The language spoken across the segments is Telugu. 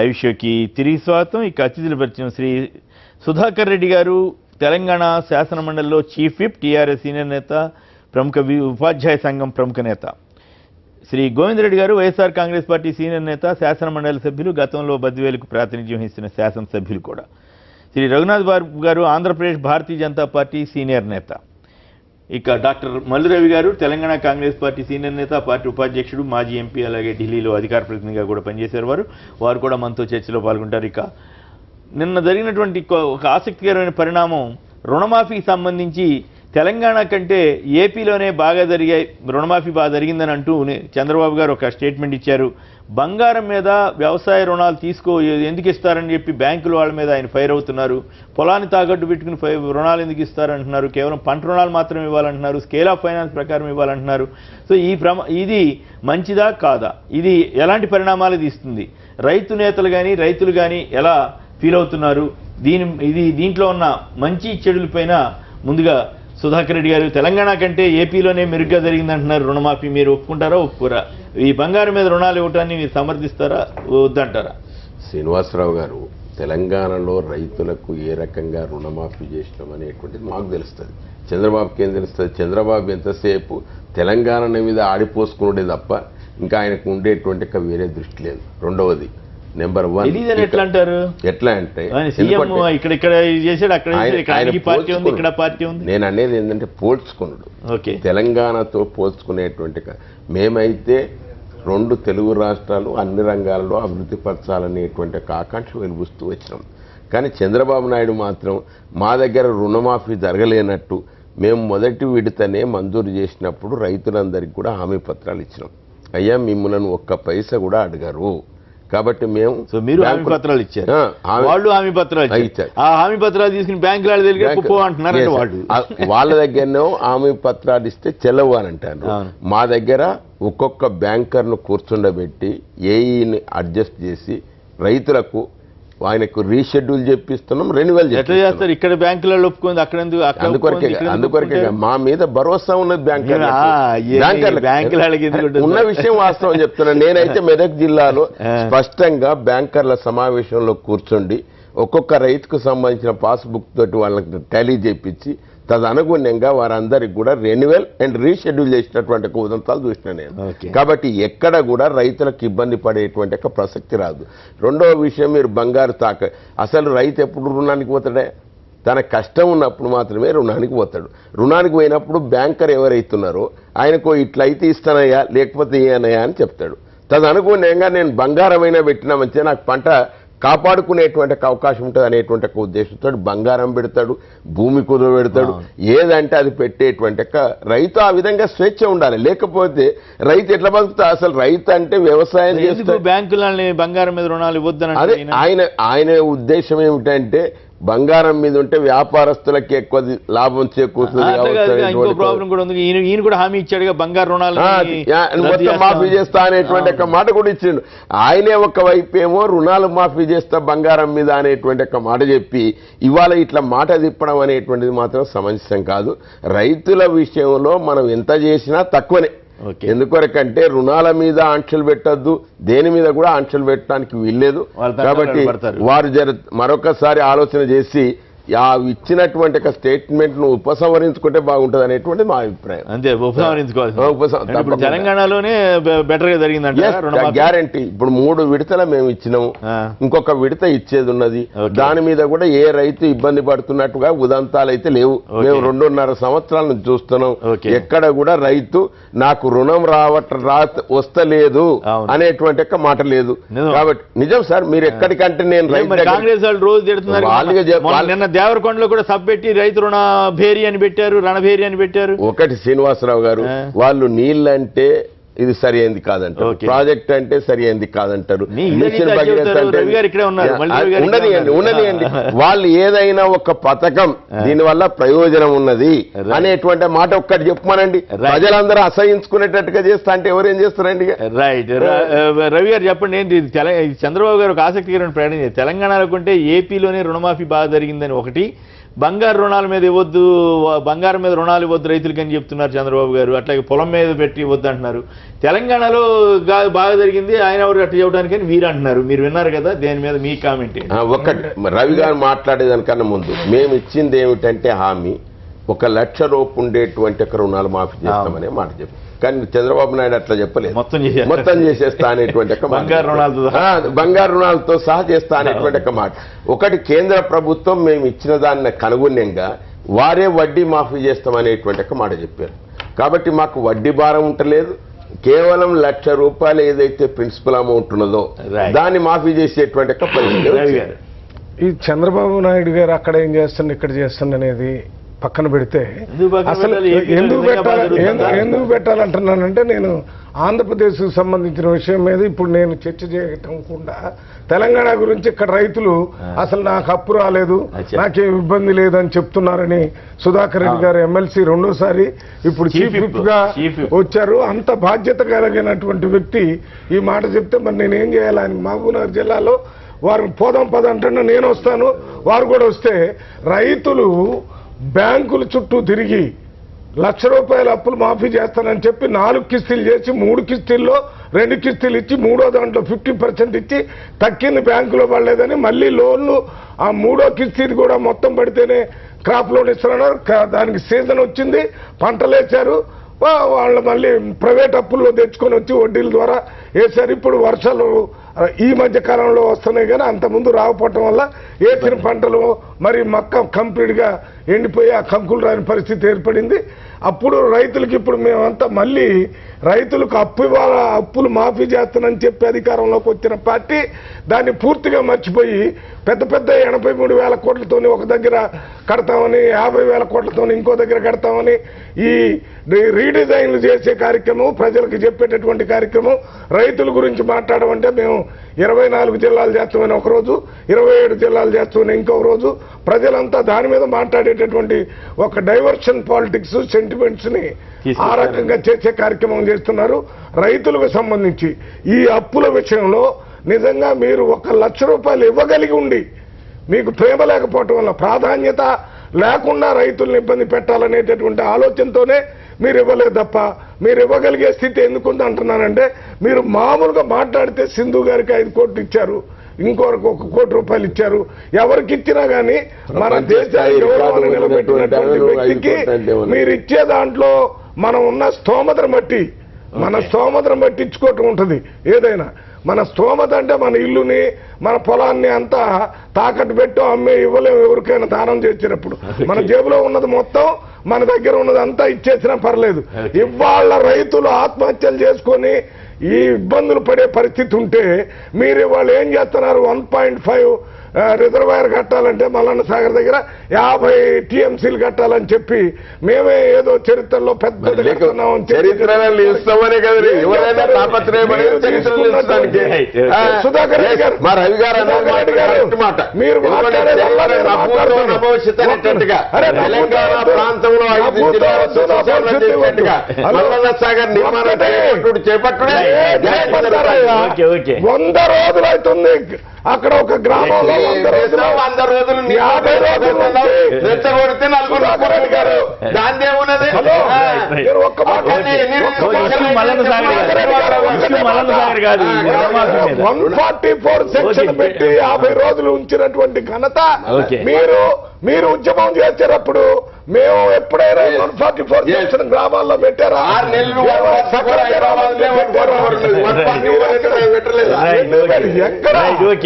లైవ్ షోకి తిరిగి స్వాగతం. ఇక అతిథుల పరిచయం శ్రీ సుధాకర్ రెడ్డి గారు, తెలంగాణ శాసనమండలిలో చీఫ్ విప్, టీఆర్ఎస్ సీనియర్ నేత, ప్రముఖ ఉపాధ్యాయ సంఘం ప్రముఖ నేత. శ్రీ గోవిందరెడ్డి గారు, వైఎస్ఆర్ కాంగ్రెస్ పార్టీ సీనియర్ నేత, శాసనమండలి సభ్యులు, గతంలో బద్వేలుకు ప్రాతినిధ్యం వహిస్తున్న శాసనసభ్యులు కూడా. శ్రీ రఘునాథ్ బాబు గారు, ఆంధ్రప్రదేశ్ భారతీయ జనతా పార్టీ సీనియర్ నేత. ఇక డాక్టర్ మల్లురవి గారు, తెలంగాణ కాంగ్రెస్ పార్టీ సీనియర్ నేత, పార్టీ ఉపాధ్యక్షుడు, మాజీ ఎంపీ, అలాగే ఢిల్లీలో అధికార ప్రతినిధిగా కూడా పనిచేశారు. వారు కూడా మనతో చర్చలో పాల్గొంటారు. ఇక నిన్న జరిగినటువంటి ఒక ఆసక్తికరమైన పరిణామం, రుణమాఫీకి సంబంధించి తెలంగాణ కంటే ఏపీలోనే బాగా జరిగాయి, రుణమాఫీ బాగా జరిగిందని అంటూ చంద్రబాబు గారు ఒక స్టేట్మెంట్ ఇచ్చారు. బంగారం మీద వ్యవసాయ రుణాలు ఎందుకు ఇస్తారని చెప్పి బ్యాంకులు వాళ్ళ మీద ఆయన ఫైర్ అవుతున్నారు. పొలాన్ని తాకట్టు పెట్టుకుని రుణాలు ఎందుకు ఇస్తారంటున్నారు, కేవలం పంట రుణాలు మాత్రం ఇవ్వాలంటున్నారు, స్కేల్ ఆఫ్ ఫైనాన్స్ ప్రకారం ఇవ్వాలంటున్నారు. సో ఇది మంచిదా కాదా, ఇది ఎలాంటి పరిణామాలు ఇస్తుంది, రైతు నేతలు కానీ రైతులు కానీ ఎలా ఫీల్ అవుతున్నారు, దీంట్లో ఉన్న మంచి చెడులపైన ముందుగా సుధాకర్ రెడ్డి గారు, తెలంగాణ కంటే ఏపీలోనే మెరుగ్గా జరిగిందంటున్నారు రుణమాఫీ, మీరు ఒప్పుకుంటారా ఒప్పుకోరా? ఈ బంగారం మీద రుణాలు ఇవ్వటాన్ని మీరు సమర్థిస్తారా వద్దంటారా? శ్రీనివాసరావు గారు, తెలంగాణలో రైతులకు ఏ రకంగా రుణమాఫీ చేసినాం అనేటువంటిది మాకు తెలుస్తుంది, చంద్రబాబుకి ఏం తెలుస్తుంది? చంద్రబాబు ఎంతసేపు తెలంగాణ మీద ఆడిపోసుకునే తప్ప ఇంకా ఆయనకు ఉండేటువంటి వేరే దృష్టి లేదు. రెండవది, నెంబర్ 1 ఎట్లా అంటారు, ఎట్లా అంటే నేను అనేది ఏంటంటే పోల్చుకున్నాడు, తెలంగాణతో పోల్చుకునేటువంటి. మేమైతే 2 తెలుగు రాష్ట్రాలు అన్ని రంగాలలో అభివృద్ధి పరచాలనేటువంటి ఆకాంక్ష వెలుగుస్తూ వచ్చినాం. కానీ చంద్రబాబు నాయుడు మాత్రం మా దగ్గర రుణమాఫీ జరగలేనట్టు మేము మొదటి విడతనే మంజూరు చేసినప్పుడు రైతులందరికీ కూడా హామీ పత్రాలు ఇచ్చినాం. అయ్యా, మిమ్మల్ని ఒక్క పైసా కూడా అడగరు, కాబట్టి మేము మీరు హామీ పత్రాలు ఇచ్చారు, వాళ్ళు హామీ పత్రాలు ఇచ్చారు. ఆ హామీ పత్రాలు తీసుకుని బ్యాంకులు అంటున్నారు, వాళ్ళ దగ్గరనే హామీ పత్రాలు ఇస్తే చెల్లవు అని అంటారు. మా దగ్గర ఒక్కొక్క బ్యాంకర్ను కూర్చుండబెట్టి ఏఈని అడ్జస్ట్ చేసి రైతులకు ఆయనకు రీషెడ్యూల్ చెప్పిస్తున్నాం, రెన్యువల్ చేస్తారు. ఇక్కడ బ్యాంకులలో ఒప్పుకుంది, అక్కడ అందుకొరకే మా మీద భరోసా ఉన్నది బ్యాంకర్ ఉన్న విషయం వాస్తవం చెప్తున్నాను. నేనైతే మెదక్ జిల్లాలో స్పష్టంగా బ్యాంకర్ల సమావేశంలో కూర్చోండి ఒక్కొక్క రైతుకు సంబంధించిన పాస్బుక్ తోటి వాళ్ళకి టాలీ చేయించి తదనుగుణంగా వారందరికి కూడా రెన్యువల్ అండ్ రీషెడ్యూల్ చేసినటువంటి ఉదంతాలు చూసిన నేను. కాబట్టి ఎక్కడ కూడా రైతులకు ఇబ్బంది పడేటువంటి ప్రసక్తి రాదు. రెండవ విషయం, మీరు బంగారు అసలు రైతు ఎప్పుడు రుణానికి పోతాడే? తన కష్టం ఉన్నప్పుడు మాత్రమే రుణానికి పోతాడు. రుణానికి పోయినప్పుడు బ్యాంకర్ ఎవరైతున్నారో ఆయనకు ఇట్లయితే ఇస్తానయ్యా లేకపోతే ఏనయ్యా అని చెప్తాడు. తదనుగుణంగా నేను బంగారమైనా పెట్టినా మంచిగా నాకు పంట కాపాడుకునేటువంటి అవకాశం ఉంటుంది అనేటువంటి ఉద్దేశంతో బంగారం పెడతాడు, భూమి కుదువ పెడతాడు, ఏదంటే అది పెట్టేటువంటి రైతు ఆ విధంగా స్వేచ్ఛ ఉండాలి. లేకపోతే రైతు ఎట్లా బతుకుతా? అసలు రైతు అంటే వ్యవసాయం చేస్తూ బ్యాంకులని బంగారం మీద రుణాలు ఇవ్వద్దని అదే ఆయన ఉద్దేశం ఏమిటంటే బంగారం మీద ఉంటే వ్యాపారస్తులకి ఎక్కువ లాభం చేకూరుతుంది, మొత్తం మాఫీ చేస్తా అనేటువంటి మాట కూడా ఇచ్చిండు. ఆయనే ఒక వైపు ఏమో రుణాలు మాఫీ చేస్తా బంగారం మీద అనేటువంటి మాట చెప్పి ఇవాళ ఇట్లా మాట తిప్పడం అనేటువంటిది మాత్రం సమంజసం కాదు. రైతుల విషయంలో మనం ఎంత చేసినా తక్కువనే. ఎందుకొరకంటే రుణాల మీద ఆంక్షలు పెట్టద్దు, దేని మీద కూడా ఆంక్షలు పెట్టడానికి వీల్లేదు. కాబట్టి వారు మరొకసారి ఆలోచన చేసి ఇచ్చినటువంటి స్టేట్మెంట్ ను ఉపసంహరించుకుంటే బాగుంటుంది అనేటువంటి మా అభిప్రాయం. అంతే, ఉపసంహరించుకోవాలి. తెలంగాణలోనే బెటర్ గా జరిగిందంటే గ్యారంటీ. ఇప్పుడు 3 విడతల మేము ఇచ్చినాము, ఇంకొక విడత ఇచ్చేది ఉన్నది. దాని మీద కూడా ఏ రైతు ఇబ్బంది పడుతున్నట్టుగా ఉదంతాలు అయితే లేవు. మేము 2.5 సంవత్సరాల నుంచి చూస్తున్నాం, ఎక్కడ కూడా రైతు నాకు రుణం వస్తలేదు అనేటువంటి మాట లేదు. కాబట్టి నిజం సార్, మీరు ఎక్కడికంటే నేను కాంగ్రెస్ వాళ్ళు రోజు తిడుతున్నారు. దేవరకొండలో కూడా సబ్ పెట్టి రైతు రుణ భేరి అని పెట్టారు, రణభేరి అని పెట్టారు. ఒకటి శ్రీనివాసరావు గారు, వాళ్ళు నీళ్ళంటే ఇది సరి అయింది కాదంటారు, ప్రాజెక్ట్ అంటే సరి అయింది కాదంటారు, ఉండనియండి. వాళ్ళు ఏదైనా ఒక పథకం దీనివల్ల ప్రయోజనం ఉన్నది అనేటువంటి మాట ఒక్కటి చెప్పమనండి. ప్రజలందరూ అసహించుకునేటట్టుగా చేస్తా అంటే ఎవరేం చేస్తారండి? రైట్. రవి గారు చెప్పండి, ఏంటి చంద్రబాబు గారు ఒక ఆసక్తికరమైన ప్రయాణం, తెలంగాణలో కంటే ఏపీలోనే రుణమాఫీ బాగా జరిగిందని ఒకటి, బంగారు రుణాల మీద ఇవ్వద్దు, బంగారం మీద రుణాలు ఇవ్వద్దు రైతులకి అని చెప్తున్నారు చంద్రబాబు గారు. అట్లాగే పొలం మీద పెట్టి ఇవ్వద్దు అంటున్నారు. తెలంగాణలో బాగా జరిగింది, ఆయన ఎవరు అట్లా చెప్పడానికి అని మీరు అంటున్నారు. మీరు విన్నారు కదా, దేని మీద మీ కామెంట్? ఒకటి రవి గారు మాట్లాడేదానికన్నా ముందు మేము ఇచ్చింది ఏమిటంటే హామీ 1 లక్ష రూపు ఉండేటువంటి రుణాలు మాఫీ చేస్తామనే మాట చెప్పి, కానీ చంద్రబాబు నాయుడు అట్లా చెప్పలేదు. మొత్తం చేసేస్తా అనేటువంటి బంగారు రుణాలతో సహా చేస్తా అనేటువంటి మాట. ఒకటి కేంద్ర ప్రభుత్వం మేము ఇచ్చిన దాన్ని కనుగొన్యంగా వారే వడ్డీ మాఫీ చేస్తామనేటువంటి మాట చెప్పారు. కాబట్టి మాకు వడ్డీ భారం ఉంటలేదు. కేవలం 1 లక్ష రూపాయలు ఏదైతే ప్రిన్సిపల్ అమౌంట్ ఉన్నదో దాన్ని మాఫీ చేసేటువంటి పరిస్థితి. ఈ చంద్రబాబు నాయుడు గారు అక్కడ ఏం చేస్తున్నారు, ఇక్కడ చేస్తున్నారు అనేది పక్కన పెడితే అసలు ఎందుకు పెట్టాలంటున్నానంటే, నేను ఆంధ్రప్రదేశ్కు సంబంధించిన విషయం మీద ఇప్పుడు నేను చర్చ చేయటం కూడా తెలంగాణ గురించి ఇక్కడ రైతులు అసలు నాకు అప్పు రాలేదు, నాకేం ఇబ్బంది లేదని చెప్తున్నారని సుధాకర్ రెడ్డి గారు ఎమ్మెల్సీ రెండోసారి ఇప్పుడు చీఫ్ విప్ గా వచ్చారు. అంత బాధ్యత కలిగినటువంటి వ్యక్తి ఈ మాట చెప్తే మరి నేనేం చేయాలి? ఆయన మహబూబ్నగర్ జిల్లాలో వారు పోదాం పదంటే నేను వస్తాను, వారు కూడా వస్తే రైతులు బ్యాంకుల చుట్టూ తిరిగి 1 లక్ష రూపాయల అప్పులు మాఫీ చేస్తానని చెప్పి 4 కిస్తీలు చేసి 3 కిస్తీల్లో 2 కిస్తీలు ఇచ్చి 3వ దాంట్లో 50% ఇచ్చి తక్కింది బ్యాంకులో పడలేదని మళ్ళీ లోన్లు ఆ 3వ కిస్తీది కూడా మొత్తం పడితేనే క్రాప్ లోన్ ఇస్తున్నారు. దానికి సీజన్ వచ్చింది, పంటలు వేశారు, వాళ్ళు మళ్ళీ ప్రైవేట్ అప్పుల్లో తెచ్చుకొని వచ్చి వడ్డీల ద్వారా వేశారు. ఇప్పుడు వర్షాలు ఈ మధ్య కాలంలో వస్తున్నాయి కానీ అంతకుముందు రాకపోవటం వల్ల వేసిన పంటలు మరి మొక్క కంప్లీట్గా ఎండిపోయి ఆ కంకులు రాని పరిస్థితి ఏర్పడింది. అప్పుడు రైతులకి ఇప్పుడు మేమంతా మళ్ళీ రైతులకు అప్పులు మాఫీ చేస్తానని చెప్పి అధికారంలోకి వచ్చిన పార్టీ దాన్ని పూర్తిగా మర్చిపోయి పెద్ద 83,000 కోట్లతోని ఒక దగ్గర కడతామని, 50,000 కోట్లతోని ఇంకో దగ్గర కడతామని ఈ రీడిజైన్లు చేసే కార్యక్రమం, ప్రజలకు చెప్పేటటువంటి కార్యక్రమం, రైతుల గురించి మాట్లాడమంటే మేము 24 జిల్లాలు చేస్తామని ఒకరోజు, 27 జిల్లాలు చేస్తామని ఇంకొక రోజు, ప్రజలంతా దాని మీద మాట్లాడేటటువంటి ఒక డైవర్షన్ పాలిటిక్స్ సెంటిమెంట్స్ ని ఆ రకంగా చేసే కార్యక్రమం చేస్తున్నారు. రైతులకు సంబంధించి ఈ అప్పుల విషయంలో నిజంగా మీరు 1 లక్ష రూపాయలు ఇవ్వగలిగి ఉండి మీకు ప్రేమ లేకపోవటం వల్ల, ప్రాధాన్యత లేకుండా రైతులను ఇబ్బంది పెట్టాలనేటటువంటి ఆలోచనతోనే మీరు ఇవ్వలేదు తప్ప మీరు ఇవ్వగలిగే స్థితి ఎందుకుంది అంటున్నానంటే, మీరు మామూలుగా మాట్లాడితే సింధు గారికి 5 కోట్లు ఇచ్చారు, ఇంకొకరికి 1 కోటి రూపాయలు ఇచ్చారు. ఎవరికి ఇచ్చినా కానీ మన దేశాన్ని గౌరవాన్ని నిలబెట్టినటువంటి వ్యక్తికి మీరు ఇచ్చే దాంట్లో మనం ఉన్న స్తోమతను బట్టి ఇచ్చుకోవటం ఉంటుంది. ఏదైనా మన స్తోమత అంటే మన ఇల్లుని, మన పొలాన్ని అంతా తాకట్టు పెట్టో అమ్మే ఇవ్వలేము ఎవరికైనా దానం చేసినప్పుడు. మన జేబులో ఉన్నది మొత్తం, మన దగ్గర ఉన్నది అంతా ఇచ్చేసినా పర్లేదు. ఇవాళ రైతులు ఆత్మహత్యలు చేసుకొని ఈ ఇబ్బందులు పడే పరిస్థితి ఉంటే మీరు ఇవాళ ఏం చేస్తున్నారు? 1.5 రిజర్వాయర్ కట్టాలంటే మల్లన్న సాగర్ దగ్గర 50 టీఎంసీలు కట్టాలని చెప్పి మేమే ఏదో చరిత్రలో పెద్ద సుధాకర్ రెడ్డి గారు మీరు ప్రాంతంలో 100 రోజులు అవుతుంది అక్కడ ఒక గ్రామంలో 100 రోజులు 50 రోజులు రెచ్చగొడితే గారు దాని ఏమున్నది? 144 సెక్షన్ పెట్టి 50 రోజులు ఉంచినటువంటి ఘనత మీరు ఉద్యమం చేసేటప్పుడు మేము ఎప్పుడైనా 144 సెక్షన్ గ్రామాల్లో పెట్టారా? 6 నెలలు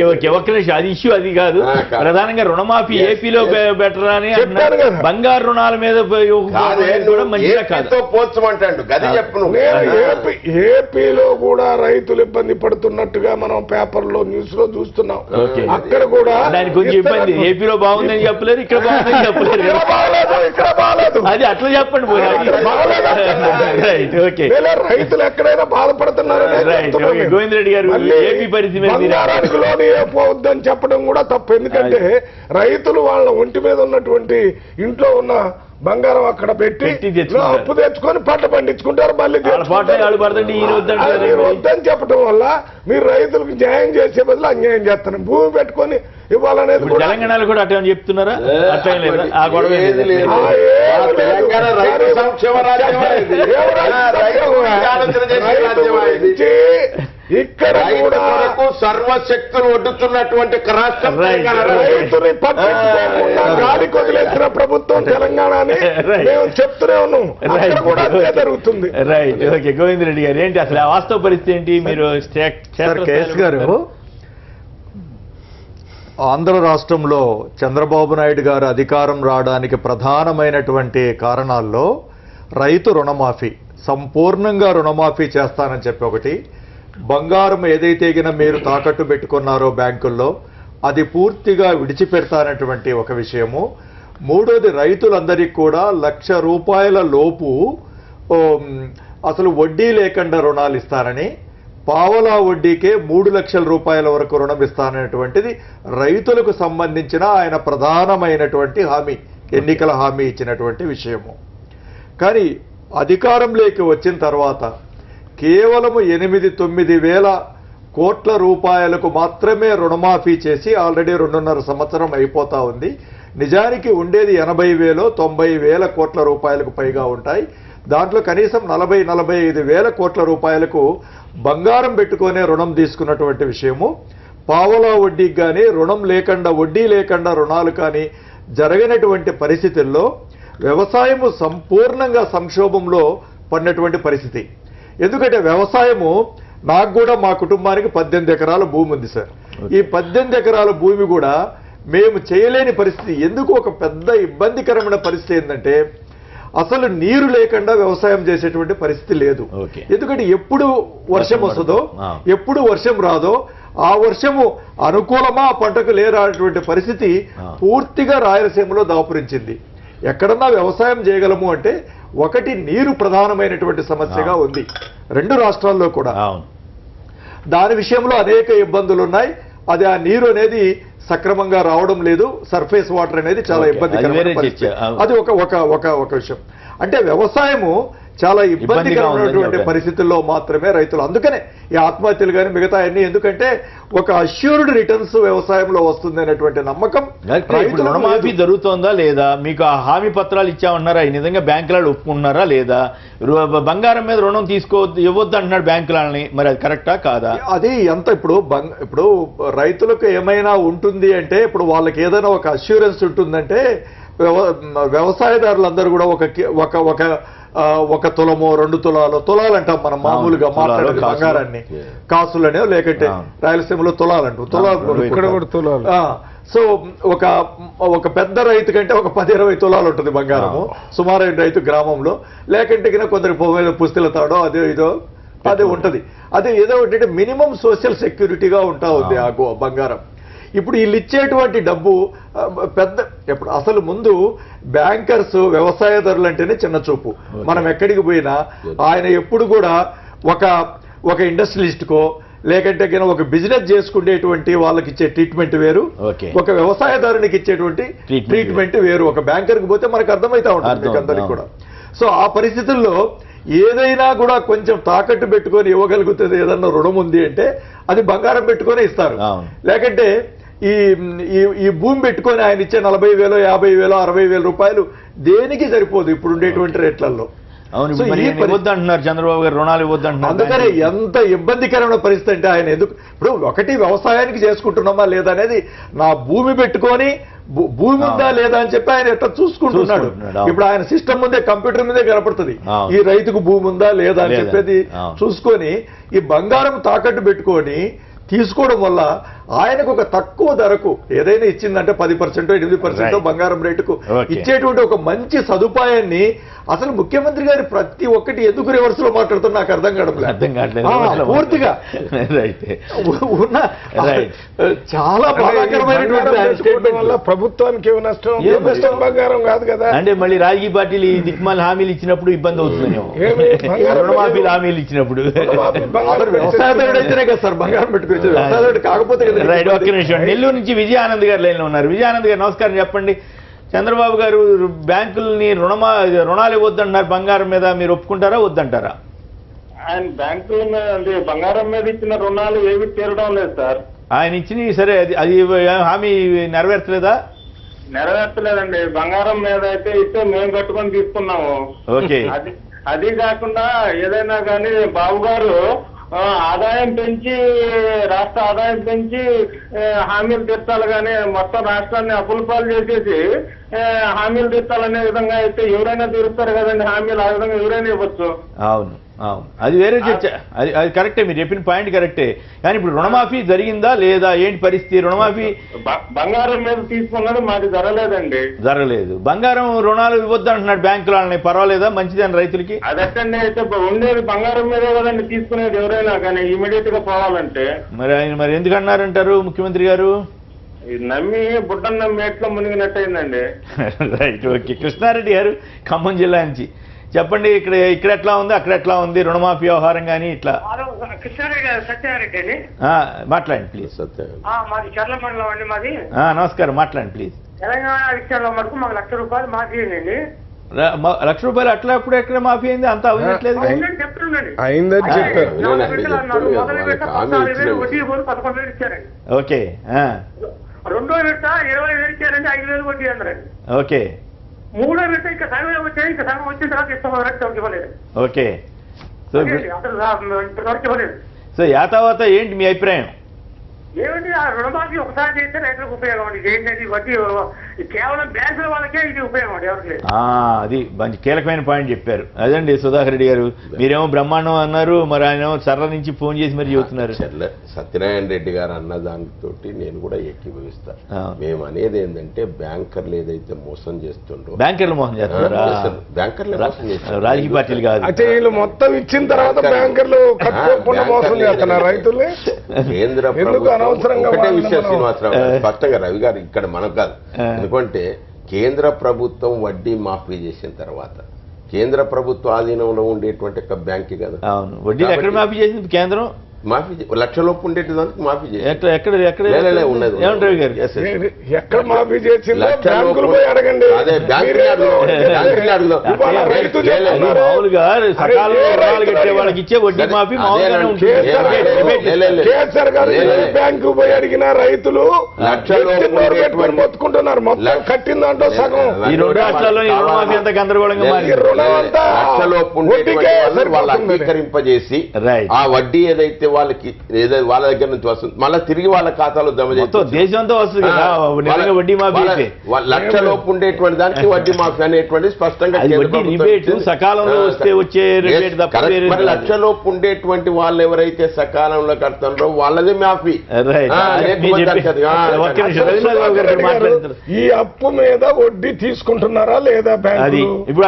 ఒక్క నిమిషం, అది ఇష్యూ అది కాదు. ప్రధానంగా రుణమాఫీ ఏపీలో బెటర్ అని బంగారు రుణాల మీద పోల్చమంటాడు. గది చెప్పు. ఏపీలో కూడా రైతులు ఇబ్బంది పడుతున్నట్టుగా మనం పేపర్లో న్యూస్ లో చూస్తున్నాం. అక్కడ కూడా దానికి కొంచెం ఇబ్బంది. ఏపీలో బాగుందని చెప్పలేరు, ఇక్కడ బాగుందని చెప్పలేరు. ఇక్కడ బాగాలేదు, అది అట్లా చెప్పండి. రైతులు ఎక్కడైనా బాధపడుతున్నారు. గోవింద్ రెడ్డి గారు ఏపీ పరిస్థితి పోవద్దని చెప్పడం కూడా తప్పు. ఎందుకంటే రైతులు వాళ్ళ ఒంటి మీద ఉన్నటువంటి ఇంట్లో ఉన్న బంగారం అక్కడ పెట్టి తెచ్చుకుంటారు. అప్పు తెచ్చుకొని పంట పండించుకుంటారు. మళ్ళీ వద్దని చెప్పడం వల్ల మీరు రైతులకు న్యాయం చేసే బదులు అన్యాయం చేస్తారు. భూమి పెట్టుకొని ఇవ్వాలనేది తెలంగాణలో కూడా అట్లా చెప్తున్నారా? అట్లా లేదు, ఆ గొడవ ఇక్కడ కూడా సర్వశక్తులు ఒడ్డుతున్నటువంటి రాష్ట్రం రైతుని పట్టించుకోకుండా గాలికి వదిలేసిన ప్రభుత్వం తెలంగాణని మేము చెప్తూనే ఉన్నాం. అక్కడ కూడా అదే జరుగుతుంది. రైట్. ఓకే, గోవింద్ రెడ్డి గారు ఏంటి అసలు వాస్తవ పరిస్థితి ఏంటి? మీరు కేఎస్ గారు, ఆంధ్ర రాష్ట్రంలో చంద్రబాబు నాయుడు గారు అధికారం రావడానికి ప్రధానమైనటువంటి కారణాల్లో రైతు రుణమాఫీ, సంపూర్ణంగా రుణమాఫీ చేస్తానని చెప్పి ఒకటి, బంగారం ఏదైతే గిన మీరు తాకట్టు పెట్టుకున్నారో బ్యాంకుల్లో అది పూర్తిగా విడిచిపెడతానటువంటి ఒక విషయము, మూడోది రైతులందరికీ కూడా ₹1,00,000 లోపు అసలు వడ్డీ లేకుండా రుణాలు ఇస్తానని, పావలా వడ్డీకే ₹3,00,000 వరకు రుణం ఇస్తాననేటువంటిది రైతులకు సంబంధించిన ఆయన ప్రధానమైనటువంటి హామీ, ఎన్నికల హామీ ఇచ్చినటువంటి విషయము. కానీ అధికారంలోకి వచ్చిన తర్వాత కేవలం 8-9 వేల కోట్ల రూపాయలకు మాత్రమే రుణమాఫీ చేసి ఆల్రెడీ 2.5 సంవత్సరం అయిపోతా ఉంది. నిజానికి ఉండేది 80,000-90 వేల కోట్ల రూపాయలకు పైగా ఉంటాయి. దాంట్లో కనీసం 40-45 వేల కోట్ల రూపాయలకు బంగారం పెట్టుకునే రుణం తీసుకున్నటువంటి విషయము, పావలా వడ్డీకి కానీ రుణం లేకుండా వడ్డీ లేకుండా రుణాలు కానీ జరగనటువంటి పరిస్థితుల్లో వ్యవసాయము సంపూర్ణంగా సంక్షోభంలో పడినటువంటి పరిస్థితి. ఎందుకంటే వ్యవసాయము, నాకు కూడా మా కుటుంబానికి 18 ఎకరాల భూమి ఉంది సార్. ఈ 18 ఎకరాల భూమి కూడా మేము చేయలేని పరిస్థితి. ఎందుకు ఒక పెద్ద ఇబ్బందికరమైన పరిస్థితి ఏంటంటే అసలు నీరు లేకుండా వ్యవసాయం చేసేటువంటి పరిస్థితి లేదు. ఎందుకంటే ఎప్పుడు వర్షం వస్తుందో, ఎప్పుడు వర్షం రాదో, ఆ వర్షము అనుకూలమా ఆ పంటకు లేరాటువంటి పరిస్థితి పూర్తిగా రాయలసీమలో దాపురించింది. ఎక్కడన్నా వ్యవసాయం చేయగలము అంటే ఒకటి నీరు ప్రధానమైనటువంటి సమస్యగా ఉంది 2 రాష్ట్రాల్లో కూడా. దాని విషయంలో అనేక ఇబ్బందులు ఉన్నాయి. అది ఆ నీరు అనేది సక్రమంగా రావడం లేదు. సర్ఫేస్ వాటర్ అనేది చాలా ఇబ్బందికరమైన పరిస్థితి. అది ఒక విషయం. అంటే వ్యవసాయము చాలా ఇబ్బందికరమైనటువంటి పరిస్థితుల్లో మాత్రమే రైతులు, అందుకనే ఈ ఆత్మహత్యలు కానీ మిగతా అన్ని, ఎందుకంటే ఒక అష్యూర్డ్ రిటర్న్స్ వ్యవసాయంలో వస్తుంది అనేటువంటి నమ్మకం. రుణమాఫీ జరుగుతోందా లేదా? మీకు ఆ హామీ పత్రాలు ఇచ్చామన్నారా? నిజంగా బ్యాంకులు ఒప్పుకున్నారా లేదా? బంగారం మీద రుణం ఇవ్వద్దు అంటున్నాడు బ్యాంకులని, మరి అది కరెక్టా కాదా? అది ఎంత ఇప్పుడు రైతులకు ఏమైనా ఉంటుంది అంటే, ఇప్పుడు వాళ్ళకి ఏదైనా ఒక అష్యూరెన్స్ ఉంటుందంటే, వ్యవసాయదారులందరూ కూడా ఒక తులమో 2 తులాలు అంటాం మనం మామూలుగా మాట్లాడే బంగారాన్ని, కాసులనే, లేకంటే రాయలసీమలో తులాలు అంటాం. తులాలు. సో ఒక పెద్ద రైతు కంటే ఒక 10-20 తులాలు ఉంటుంది బంగారము సుమారైన రైతు గ్రామంలో. లేకంటే కొందరికి పుస్తల తాడో అదే ఇదో అదే ఉంటది. అదే ఏదో ఒకటి మినిమం సోషల్ సెక్యూరిటీగా ఉంటా ఉంది ఆ బంగారం. ఇప్పుడు వీళ్ళు ఇచ్చేటువంటి డబ్బు పెద్ద, ఇప్పుడు అసలు ముందు బ్యాంకర్స్ వ్యవసాయదారులు అంటేనే చిన్న చూపు. మనం ఎక్కడికి పోయినా ఆయన ఎప్పుడు కూడా ఒక ఇండస్ట్రియలిస్ట్కో లేకంటే ఒక బిజినెస్ చేసుకునేటువంటి వాళ్ళకి ఇచ్చే ట్రీట్మెంట్ వేరు, ఒక వ్యవసాయదారునికి ఇచ్చేటువంటి ట్రీట్మెంట్ వేరు. ఒక బ్యాంకర్కి పోతే మనకు అర్థమైతా ఉంటుంది అందరికి కూడా. సో ఆ పరిస్థితుల్లో ఏదైనా కూడా కొంచెం తాకట్టు పెట్టుకొని ఇవ్వగలుగుతుంది, ఏదన్నా రుణం ఉంది అంటే అది బంగారం పెట్టుకొని ఇస్తారు. లేకంటే ఈ భూమి పెట్టుకొని ఆయన ఇచ్చే 40,000, 50,000, 60,000 రూపాయలు దేనికి సరిపోదు ఇప్పుడు ఉండేటువంటి రేట్లలో. ఇవ్వద్దంటున్నారు చంద్రబాబు గారు, రుణాలు ఇవ్వద్దంటున్నారు. అందుకనే ఎంత ఇబ్బందికరమైన పరిస్థితి అంటే ఆయన ఎందుకు ఇప్పుడు ఒకటి వ్యవసాయానికి చేసుకుంటున్నామా లేదా అనేది, నా భూమి పెట్టుకొని భూమి ఉందా లేదా అని చెప్పి ఆయన ఎట్లా చూసుకుంటున్నాడు. ఇప్పుడు ఆయన సిస్టమ్ ముందే, కంప్యూటర్ మీదే కనపడుతుంది ఈ రైతుకు భూమి ఉందా లేదా అని చెప్పేది చూసుకొని ఈ బంగారం తాకట్టు పెట్టుకొని తీసుకోవడం వల్ల ఆయనకు ఒక తక్కువ ధరకు ఏదైనా ఇచ్చిందంటే 10%, 8% బంగారం రేటుకు ఇచ్చేటువంటి ఒక మంచి సదుపాయాన్ని అసలు ముఖ్యమంత్రి గారి ప్రతి ఒక్కటి ఎందుకు రివర్స్ లో మాట్లాడుతున్నా నాకు అర్థం కావట్లేదు పూర్తిగా. ఉన్న చాలా బాధాకరమైనటువంటి స్టేట్మెంట్ వల్ల ప్రభుత్వానికి ఏమి నష్టం? నష్టం బంగారం కాదు కదా. అంటే మళ్ళీ రాజకీయ పార్టీలు ఈ దిక్మాల హామీలు ఇచ్చినప్పుడు ఇబ్బంది అవుతుందేమో, రుణమాఫీలు హామీలు ఇచ్చినప్పుడు. వ్యవసాయదారుడు అయితేనే కదా సార్ బంగారం పెట్టుకోవచ్చు, వ్యవసాయదారుడు కాకపోతే. రైట్, ఒక్క నిమిషం. నెల్లూరు నుంచి విజయానంద్ గారు లైన్ లో ఉన్నారు. విజయానంద్ గారు నమస్కారం, చెప్పండి. చంద్రబాబు గారు బ్యాంకుల్ని రుణాలు ఇవ్వద్దంటున్నారు బంగారం మీద, మీరు ఒప్పుకుంటారా వద్దంటారా? ఆయన బ్యాంకుల మీద అంటే బంగారం మీద ఇచ్చిన రుణాలు ఏవి తీరడం లేదు సార్. ఆయన ఇచ్చినవి సరే, అది హామీ నెరవేర్చలేదా? నెరవేర్చలేదండి. బంగారం మీద అయితే ఇస్తే మేము కట్టుకొని తీసుకున్నాము. ఓకే. అది కాకుండా ఏదైనా కానీ బాబు గారు ఆదాయం పెంచి, రాష్ట్ర ఆదాయం పెంచి హామీలు తీర్చాలి కానీ మొత్తం రాష్ట్రాన్ని అప్పుల పాలు చేసేసి హామీలు తీర్చాలనే విధంగా అయితే ఎవరైనా తీరుస్తారు కదండి హామీలు. ఆ విధంగా ఎవరైనా ఇవ్వచ్చు. అవును అవును, అది వేరే చర్చ. అది కరెక్టే, మీరు చెప్పిన పాయింట్ కరెక్టే. కానీ ఇప్పుడు రుణమాఫీ జరిగిందా లేదా, ఏంటి పరిస్థితి? రుణమాఫీ బంగారం మీద తీసుకున్నది మాది జరగలేదండి. జరగలేదు. బంగారం రుణాలు ఇవ్వద్దు అంటున్నాడు బ్యాంకులు, వాళ్ళని పర్వాలేదా, మంచిదని రైతులకి? అదట్టండి. అయితే ఉండేది బంగారం మీదే కదండి తీసుకునేది ఎవరైనా కానీ ఇమీడియట్ గా పోవాలంటే. మరి ఆయన మరి ఎందుకు అన్నారంటారు ముఖ్యమంత్రి గారు? నమ్మి బుట్టను నమ్మి ఎట్లా మునిగినట్టయిందండి. Right, okay. కృష్ణారెడ్డి గారు ఖమ్మం జిల్లా నుంచి చెప్పండి, ఇక్కడ ఎట్లా ఉంది, అక్కడ ఎట్లా ఉంది రుణమాఫీ వ్యవహారం కానీ ఇట్లా? కృష్ణారెడ్డి గారు, సత్యారెడ్డి అండి. మాట్లాడండి ప్లీజ్. మాది చర్ల మండలం అండి. మాది నమస్కారం, మాట్లాడండి ప్లీజ్. తెలంగాణ విషయంలో మటుకు మాకు ₹1,00,000 మాఫీ అయిందండి. ₹1,00,000 అట్లా ఎప్పుడు ఎక్కడ మాఫీ అయింది? అంతా అవ్వట్లేదు చెప్తుండండి. అయిందని చెప్పారు. వడ్డీ పోలు 11,000 ఇచ్చారండి. ఓకే. రెండో విడత 20,000 ఇచ్చారండి, 5,000 వడ్డీ అందరండి. ఓకే. మూడో విడత ఇంకా సగం వచ్చాయి, ఇంకా సగం వచ్చిన తర్వాత ఇస్తాం, ఇవ్వలేదు. ఓకే. సో ఇప్పటివరకు ఇవ్వలేదు. సో యాతావాత ఏంటి మీ అభిప్రాయం? ఏమండి, ఆ రుణమాఫీ ఒకసారి చేస్తే రైతులకు ఉపయోగం అండి. ఏంటంటే వడ్డీ కేవలం బ్యాంకుల వాళ్ళకే ఇది ఉపయోగం అండి, ఎవరికి లేదు. అది మంచి కీలకమైన పాయింట్ చెప్పారు. అదండి సుధాకర్ రెడ్డి గారు, మీరేమో బ్రహ్మాండం అన్నారు, మరి ఆయన సర్ర నుంచి ఫోన్ చేసి మరి చెబుతున్నారు. సత్యనారాయణ రెడ్డి గారు అన్న దానితోటి నేను కూడా ఏకీభవిస్తాను. మేము అనేది ఏంటంటే బ్యాంకర్లు ఏదైతే మోసం చేస్తుండ్రో, బ్యాంకర్లు మోసం చేస్తారా? బ్యాంకర్లు రాజకీయ పార్టీలు కాదు. అయితే వీళ్ళు మొత్తం ఇచ్చిన తర్వాత బ్యాంకర్లు కట్టుకోకుండా మోసం చేస్తున్నారు రైతుల్ని. కేంద్ర ప్రభుత్వం ఒకటే విషయం శ్రీనివాసరావు స్పష్టంగా రవి గారు ఇక్కడ మనకు కాదు. ఎందుకంటే కేంద్ర ప్రభుత్వం వడ్డీ మాఫీ చేసిన తర్వాత కేంద్ర ప్రభుత్వ ఆధీనంలో ఉండేటువంటి ఒక బ్యాంకే కదా. అవును, వడ్డీ ఎక్కడ మాఫీ చేసింది కేంద్రం? మాఫీ లక్షలోపు ఉండేదానికి మాఫీ చేసి ఎక్కడ ఉన్నది ఎక్కడ మాఫీ చేసిందో బ్యాంకులు పోయి అడగండి. అదే మామూలుగా సకాలంలో రుణాలు కట్టే వాళ్ళకి ఇచ్చే వడ్డీ మాఫీ మామూలుగానే ఉంటుంది. కేసీఆర్ గారు బ్యాంకు పోయి అడిగిన రైతులు మొత్తుకుంటున్నారు. మొత్తం కట్టిన దాంట్లో సగం. ఈ రెండు రాష్ట్రాల్లో ఈ రుణమాఫీ అంత గందరగోళంగా మారింది. లక్షలోపు వాళ్ళు అంగీకరింపజేసి ఆ వడ్డీ ఏదైతే వాళ్ళకి వాళ్ళ దగ్గర నుంచి వస్తుంది మళ్ళీ తిరిగి వాళ్ళ ఖాతాలో జమ చేస్తారు. దేశం అంతా వస్తుంది కదా వడ్డీ మాఫీ. లక్షలోపు ఉండేటువంటి దానికి వడ్డీ మాఫీ అనేటువంటి స్పష్టంగా సకాలంలో వస్తే వచ్చే లక్షలోపు ఉండేటువంటి వాళ్ళు ఎవరైతే సకాలంలో కడతారో వాళ్ళదే మాఫీ. ఈ అప్పు మీద వడ్డీ తీసుకుంటున్నారా లేదా బ్యాంకు? ఇప్పుడు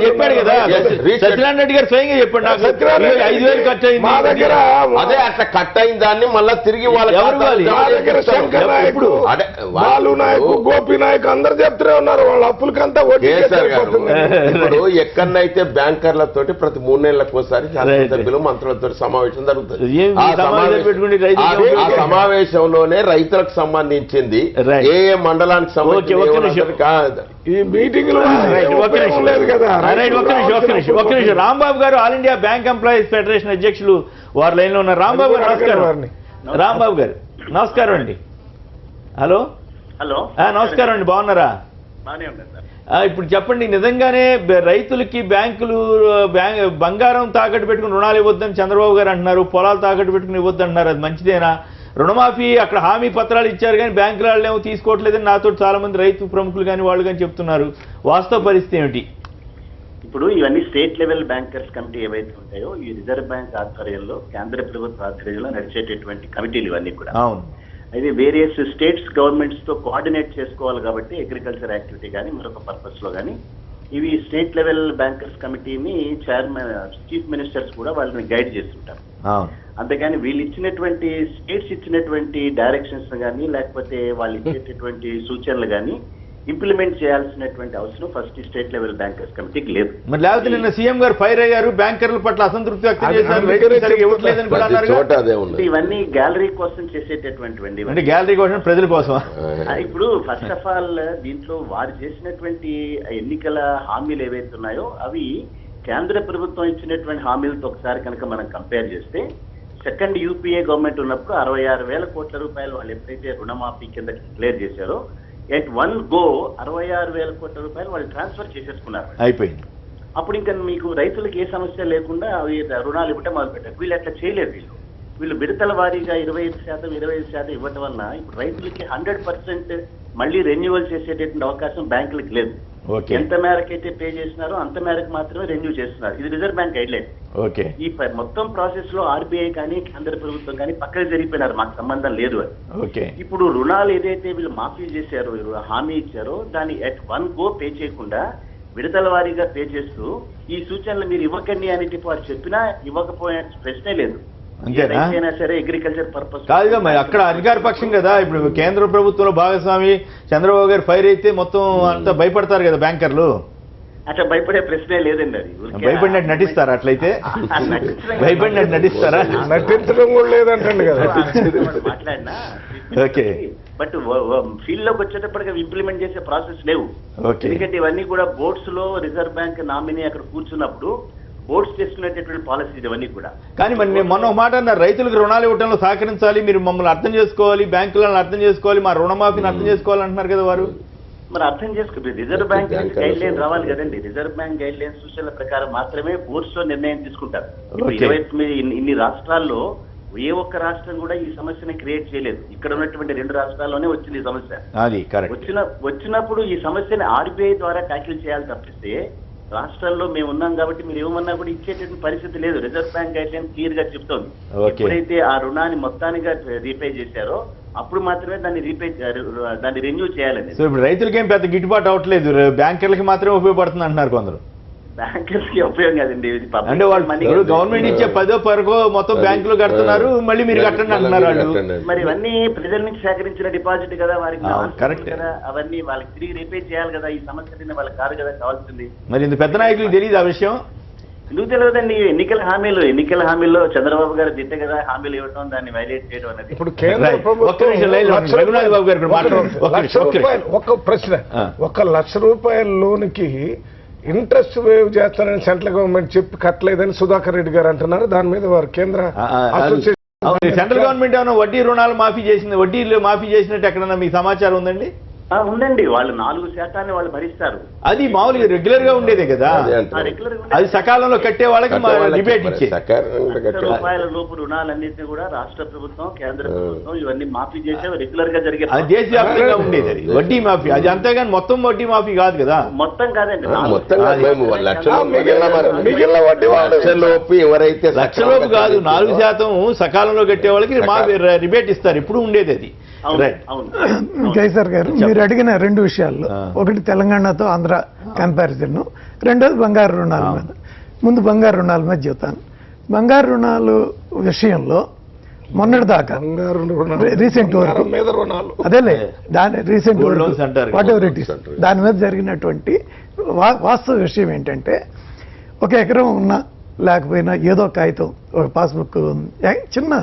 చెప్పాడు కదా సత్యనారాయణ రెడ్డి గారు స్వయంగా చెప్పండి. నాకు 5,000 ఖర్చు అయింది. అదే అట్లా కట్ అయిన దాన్ని మళ్ళా తిరిగి వాళ్ళ బాలు నాయకు, గోపి నాయకు అందరు చెప్తూనే ఉన్నారు వాళ్ళ అప్పులకంతా వడ్డీ. ఇప్పుడు ఎక్కడనైతే బ్యాంకర్లతోటి ప్రతి 3 నెలలకు ఒకసారి శాసనసభ్యులు మంత్రులతో సమావేశం జరుగుతుంది. ఆ సమావేశంలోనే రైతులకు సంబంధించింది ఏ ఏ మండలానికి సంబంధించి ఈ మీటింగ్ రాంబాబు గారు all India bank employees federation అధ్యక్షులు వారి లైన్ లో ఉన్నారు. రాంబాబు గారు నమస్కారం. రాంబాబు గారు నమస్కారం అండి. హలో నమస్కారం అండి, బాగున్నారా? ఇప్పుడు చెప్పండి, నిజంగానే రైతులకి బ్యాంకులు బంగారం తాకట్టు పెట్టుకుని రుణాలు ఇవ్వద్దని చంద్రబాబు గారు అంటున్నారు, పొలాలు తాకట్టు పెట్టుకుని ఇవ్వద్దు అంటున్నారు, అది మంచిదేనా? రుణమాఫీ అక్కడ హామీ పత్రాలు ఇచ్చారు కానీ బ్యాంకుల వాళ్ళు ఏమో తీసుకోవట్లేదని నాతో చాలా మంది రైతు ప్రముఖులు కానీ వాళ్ళు కానీ చెప్తున్నారు. వాస్తవ పరిస్థితి ఏమిటి? ఇప్పుడు ఇవన్నీ స్టేట్ లెవెల్ బ్యాంకర్స్ కమిటీ ఏవైతే ఉంటాయో ఈ రిజర్వ్ బ్యాంక్ ఆధ్వర్యంలో కేంద్ర ప్రభుత్వ ఆధ్వర్యంలో నడిచేటటువంటి కమిటీలు ఇవన్నీ కూడా. అవును, అయితే వేరియస్ స్టేట్స్ గవర్నమెంట్స్ తో కోఆర్డినేట్ చేసుకోవాలి కాబట్టి అగ్రికల్చర్ యాక్టివిటీ కానీ మరొక పర్పస్ లో కానీ ఇవి స్టేట్ లెవెల్ బ్యాంకర్స్ కమిటీని చైర్మన్ చీఫ్ మినిస్టర్స్ కూడా వాళ్ళని గైడ్ చేస్తుంటారు. అంతేగాని వీళ్ళు ఇచ్చినటువంటి స్టేట్స్ ఇచ్చినటువంటి డైరెక్షన్స్ కానీ లేకపోతే వాళ్ళు ఇచ్చేటటువంటి సూచనలు కానీ ఇంప్లిమెంట్ చేయాల్సినటువంటి అవసరం ఫస్ట్ స్టేట్ లెవెల్ బ్యాంకర్స్ కమిటీకి లేదు. మరి లేకపోతే నిన్న సీఎం గారు ఫైర్ అయ్యారు, బ్యాంకర్ల పట్ల అసంతృప్తి వ్యక్తం చేశారు, రైతులు సరిగ్గా ఇవ్వట్లేదని కూడా అన్నారు. చోట అదే ఉంది. ఇవన్నీ గ్యాలరీ కోసం చేసేటటువంటివండి. అంటే గ్యాలరీ కోసం, ప్రజల కోసం. ఇప్పుడు ఫస్ట్ ఆఫ్ ఆల్ దీంట్లో వారు చేసినటువంటి ఎన్నికల హామీలు ఏవైతే ఉన్నాయో అవి కేంద్ర ప్రభుత్వం ఇచ్చినటువంటి హామీలతో ఒకసారి కనుక మనం కంపేర్ చేస్తే సెకండ్ యూపీఏ గవర్నమెంట్ ఉన్నప్పుడు 66,000 కోట్ల రూపాయలు వాళ్ళు ఎప్పుడైతే రుణమాఫీ కింద డిక్లేర్ చేశారో ఎట్ వన్ గో 66,000 కోట్ల రూపాయలు వాళ్ళు ట్రాన్స్ఫర్ చేసేసుకున్నారు, అయిపోయింది. అప్పుడు ఇంకా మీకు రైతులకు ఏ సమస్య లేకుండా అవి రుణాలు ఇవ్వటం మొదలుపెట్టారు. వీళ్ళు అట్లా చేయలేదు. వీళ్ళు విడతల వారీగా 25% ఇవ్వటం వల్ల ఇప్పుడు రైతులకి 100% మళ్ళీ రెన్యువల్ చేసేటటువంటి అవకాశం బ్యాంకులకి లేదు. ఎంత మేరకైతే పే చేసినారో అంత మేరకు మాత్రమే రెన్యూ చేస్తున్నారు. ఇది రిజర్వ్ బ్యాంక్ గైడ్ లైన్. ఈ మొత్తం ప్రాసెస్ లో ఆర్బీఐ కానీ కేంద్ర ప్రభుత్వం కానీ పక్కన జరిగిపోయినారు, మాకు సంబంధం లేదు అని. ఇప్పుడు రుణాలు ఏదైతే వీళ్ళు మాఫీ చేశారో, హామీ ఇచ్చారో దాన్ని ఎట్ వన్ గో పే చేయకుండా విడతల వారీగా పే చేస్తూ ఈ సూచనలు మీరు ఇవ్వకండి అని వారు చెప్పినా ఇవ్వకపోయే ప్రశ్నే లేదు. అంతేనా సరే అగ్రికల్చర్ పర్పస్ కాదుగా, మరి అక్కడ అధికార పక్షం కదా. ఇప్పుడు కేంద్ర ప్రభుత్వంలో భాగస్వామి చంద్రబాబు గారు ఫైర్ అయితే మొత్తం అంతా భయపడతారు కదా బ్యాంకర్లు. అట్లా భయపడే ప్రశ్నే లేదండి. అది భయపడినట్టు నటిస్తారా? అట్లయితే భయపడినట్టు నటిస్తారా? నటించడం కూడా లేదంటండి కదా మాట్లాడినా. ఓకే, బట్ ఫీల్డ్ లోకి వచ్చేటప్పటికి ఇంప్లిమెంట్ చేసే ప్రాసెస్ లేవు. ఎందుకంటే ఇవన్నీ కూడా బోర్డ్స్ లో రిజర్వ్ బ్యాంక్ నామినీ అక్కడ కూర్చున్నప్పుడు బోర్డ్స్ చేసుకునేటటువంటి పాలసీస్ ఇవన్నీ కూడా. కానీ మరి నేను మొన్న ఒక మాట అన్నారు, రైతులకు రుణాలు ఇవ్వడంలో సహకరించాలి, మీరు మమ్మల్ని అర్థం చేసుకోవాలి, బ్యాంకులను అర్థం చేసుకోవాలి, మా రుణమాఫీని అర్థం చేసుకోవాలి అంటున్నారు కదా వారు. మరి అర్థం చేసుకోండి, రిజర్వ్ బ్యాంక్ గైడ్ లైన్ రావాలి కదండి. రిజర్వ్ బ్యాంక్ గైడ్ లైన్ సూచనల ప్రకారం మాత్రమే బోర్డ్స్ లో నిర్ణయం తీసుకుంటారు. 29 ఇన్ని రాష్ట్రాల్లో ఏ ఒక్క రాష్ట్రం కూడా ఈ సమస్యని క్రియేట్ చేయలేదు. ఇక్కడ ఉన్నటువంటి 2 రాష్ట్రాల్లోనే వచ్చింది ఈ సమస్య. వచ్చినప్పుడు ఈ సమస్యని ఆర్బీఐ ద్వారా ట్యాకిల్ చేయాలి తప్పిస్తే రాష్ట్రాల్లో మేము ఉన్నాం కాబట్టి మీరు ఏమన్నా కూడా ఇచ్చేటటువంటి పరిస్థితి లేదు. Reserve bank guide line clear గా చెప్తోంది. ఎప్పుడైతే ఆ రుణాన్ని మొత్తానిగా రీపే చేశారో అప్పుడు మాత్రమే దాన్ని రెన్యూ చేయాలండి. సో ఇప్పుడు రైతులకేం పెద్ద గిట్టుబాటు అవట్లేదు, బ్యాంకర్లకి మాత్రమే ఉపయోగపడుతుంది అంటున్నారు కొందరు. బ్యాంకర్స్ కి ఉపయోగం కాదండి. అంటే వాళ్ళు గవర్నమెంట్ ఇచ్చే 10% మొత్తం బ్యాంకులు కడుతున్నారు, మళ్ళీ మీరు కట్టండి అంటున్నారు వాళ్ళు. మరి ఇవన్నీ ప్రజల నుంచి సేకరించిన డిపాజిట్ కదా, వారికి కరెక్ట్ కదా, అవన్నీ వాళ్ళకి తిరిగి రీపే చేయాలి కదా. ఈ సమస్య వాళ్ళకి కాదు కదా కావాల్సింది. మరి ఇంత పెద్ద నాయకులకు తెలియదు ఆ విషయం. ఎందుకు తెలియదండి? ఎన్నికల హామీల్లో చంద్రబాబు గారు దిట్టే కదా హామీలు ఇవ్వడం, దాన్ని వైలేట్ చేయడం అనేది. ఇప్పుడు కేంద్ర రఘునాథ్ బాబు గారు ఒక ప్రశ్న, 1 లక్ష రూపాయల లోనికి ఇంట్రెస్ట్ వేవ్ చేస్తానని సెంట్రల్ గవర్నమెంట్ చెప్పి కట్టలేదని సుధాకర్ రెడ్డి గారు అంటున్నారు. దాని మీద వారు కేంద్ర సెంట్రల్ గవర్నమెంట్ ఏమైనా వడ్డీ రుణాలు మాఫీ చేసింది, వడ్డీలు మాఫీ చేసినట్టు ఎక్కడన్నా మీకు సమాచారం ఉందండి? ఉందండి. వాళ్ళు 4% వాళ్ళు భరిస్తారు. అది మామూలుగా రెగ్యులర్ గా ఉండేదే కదా. అది సకాలంలో కట్టే వాళ్ళకి రిబేట్ ఇచ్చే రూపాయల లోపు రుణాలన్నింటినీ కూడా రాష్ట్ర ప్రభుత్వం కేంద్ర ప్రభుత్వం ఇవన్నీ మాఫీ చేసే రెగ్యులర్ గా జరిగే అది దేశవ్యాప్తంగా ఉండేది. అది వడ్డీ మాఫీ, అది అంతేగాని మొత్తం వడ్డీ మాఫీ కాదు కదా. మొత్తం కాదండి, లక్షలోపు ఎవరైతే లక్షలోపు కాదు, 4% సకాలంలో కట్టే వాళ్ళకి మాఫీ రిబేట్ ఇస్తారు. ఇప్పుడు ఉండేది అది. కేసీఆర్ గారు మీరు అడిగిన 2 విషయాల్లో, ఒకటి తెలంగాణతో ఆంధ్ర కంపారిజన్, రెండోది బంగారు రుణాల మీద. ముందు బంగారు రుణాల మీద చెబుతాను. బంగారు రుణాలు విషయంలో మొన్నటిదాకా రీసెంట్ వరకు అదేలే దాని recent what ever it is దాని మీద జరిగినటువంటి వాస్తవ విషయం ఏంటంటే, 1 ఎకరం ఉన్నా లేకపోయినా ఏదో కాగితం, ఒక పాస్బుక్ చిన్న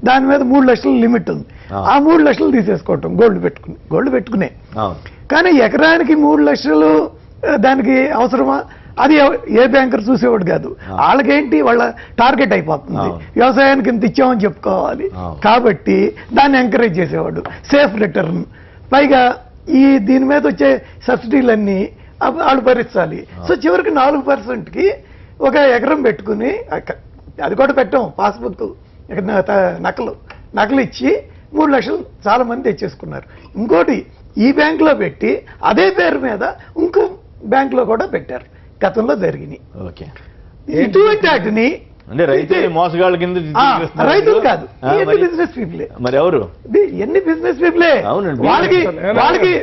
దాని మీద 3 లక్షల లిమిట్ ఉంది. ఆ 3 లక్షలు తీసేసుకోవటం గోల్డ్ పెట్టుకునే. కానీ ఎకరానికి 3 లక్షలు దానికి అవసరమా? అది ఏ బ్యాంకర్ చూసేవాడు కాదు. వాళ్ళకేంటి, వాళ్ళ టార్గెట్ అయిపోతుంది. వ్యవసాయానికి ఇంత ఇచ్చామని చెప్పుకోవాలి కాబట్టి దాన్ని ఎంకరేజ్ చేసేవాడు. సేఫ్ రిటర్న్, పైగా దీని మీద వచ్చే సబ్సిడీలన్నీ వాళ్ళు భరించాలి. సో చివరికి 4%కి 1 ఎకరం పెట్టుకుని, అది కూడా పెట్టాం పాస్బుక్ నకలు ఇచ్చి 3 లక్షలు చాలా మంది తెచ్చేసుకున్నారు. ఇంకోటి ఈ బ్యాంకులో పెట్టి అదే పేరు మీద ఇంకో బ్యాంకులో కూడా పెట్టారు. గతంలో జరిగినాయి. ఇటువంటి వాటిని మోసగాళ్ళ కింద రైతులు కాదు, బిజినెస్ పీపులే. మరి ఎవరు? ఎన్ని బిజినెస్ పీపులే. వాళ్ళకి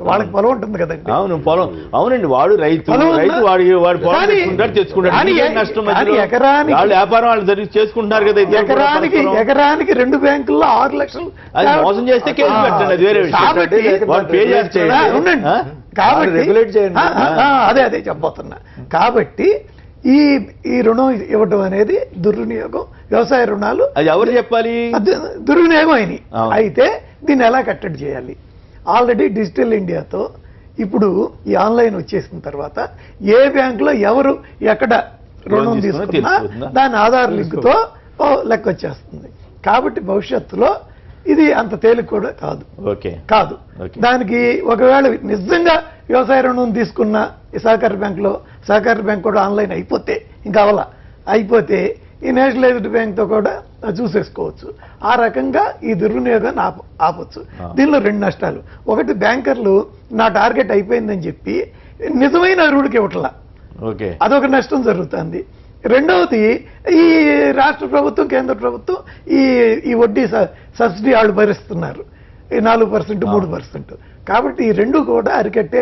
వాళ్ళకి పొలం ఉంటుంది కదండి. అవును పొలం, అవునండి, వాడు రైతు పొలం ఉందా? రైతు వాడి పొలం కానీ- తెచ్చుకుంటాడు తెచ్చుకుంటాడు కానీ మీకేం నష్టం మధ్యలో? ఎకరానికి- వాళ్ళు వ్యాపారం వాళ్ళు జరిగి చేసుకుంటున్నారు కదా, ఇద్దరు కూడా పరస్పరం. ఎకరానికి 2 బ్యాంకుల్లో 6 లక్షలు. అది మోసం చేస్తే కేసు పెట్టండి, అది వేరే విషయం. కాబట్టి వాడు పే చేస్తాడు. ఉండండి. ఆ? కాబట్టి రెగ్యులేట్ చేయండి. అదే చెప్పబోతున్నా. కాబట్టి ఈ రుణం ఇవ్వడం అనేది దుర్వినియోగం. వ్యవసాయ రుణాలు అది ఎవరు చెప్పాలి? దుర్వినియోగం అయినాయి. అవును. అయితే దీన్ని ఎలా కట్టడి చేయాలి? ఆల్రెడీ డిజిటల్ ఇండియాతో ఇప్పుడు ఈ ఆన్లైన్ వచ్చేసిన తర్వాత ఏ బ్యాంకులో ఎవరు ఎక్కడ రుణం తీసుకున్నా దాని ఆధార్ లింక్తో లెక్క వచ్చేస్తుంది. కాబట్టి భవిష్యత్తులో ఇది అంత తేలిక కూడా కాదు. ఓకే, కాదు. దానికి ఒకవేళ నిజంగా వ్యవసాయ రుణం తీసుకున్న ఈ సహకార బ్యాంక్ కూడా ఆన్లైన్ అయిపోతే, ఇంకా అవలా అయిపోతే ఈ నేషనలైజ్డ్ బ్యాంక్తో కూడా చూసేసుకోవచ్చు. ఆ రకంగా ఈ దుర్వినియోగాన్ని ఆపొచ్చు. దీనిలో 2 నష్టాలు. ఒకటి, బ్యాంకర్లు నా టార్గెట్ అయిపోయిందని చెప్పి నిజమైన అరువుడికి ఇవ్వట్లా, ఓకే, అదొక నష్టం జరుగుతుంది. రెండవది, ఈ రాష్ట్ర ప్రభుత్వం కేంద్ర ప్రభుత్వం ఈ వడ్డీ సబ్సిడీ వాళ్ళు భరిస్తున్నారు, ఈ 4%, 3%. కాబట్టి ఈ 2 కూడా అరికట్టే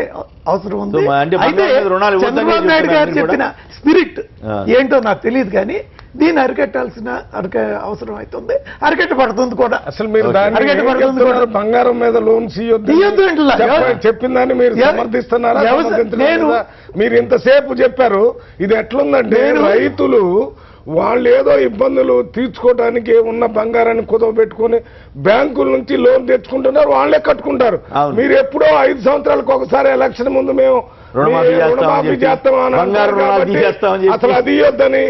అవసరం ఉంది. అంటే అయితే రుణాలు ఇవ్వొద్దని చంద్రబాబు నాయుడు గారు చెప్తున్నారు చెప్పిన స్పిరిట్ ఏంటో నాకు తెలియదు, కానీ దీన్ని అరికట్టాల్సిన అవసరం అవుతుంది, అరికట్టబడుతుంది కూడా. అసలు మీరు దాన్ని అరికట్టబడుతుంది కూడా. బంగారం మీద లోన్స్ ఇయ్యొద్దు అంటున్నా. చెప్పిందని మీరు సమర్థిస్తున్నారా? నేను మీరు ఇంతసేపు చెప్పారు. ఇది ఎట్లుందంటే రైతులు వాళ్ళు ఏదో ఇబ్బందులు తీర్చుకోవడానికి ఉన్న బంగారాన్ని కుదవబెట్టుకుని బ్యాంకుల నుంచి లోన్ తెచ్చుకుంటున్నారు, వాళ్ళే కట్టుకుంటారు. మీరు ఎప్పుడో 5 సంవత్సరాలకు ఒకసారి ఎలక్షన్ ముందు మేము రుణమాఫీ చేస్తామని అసలు అది ఇవ్వద్దని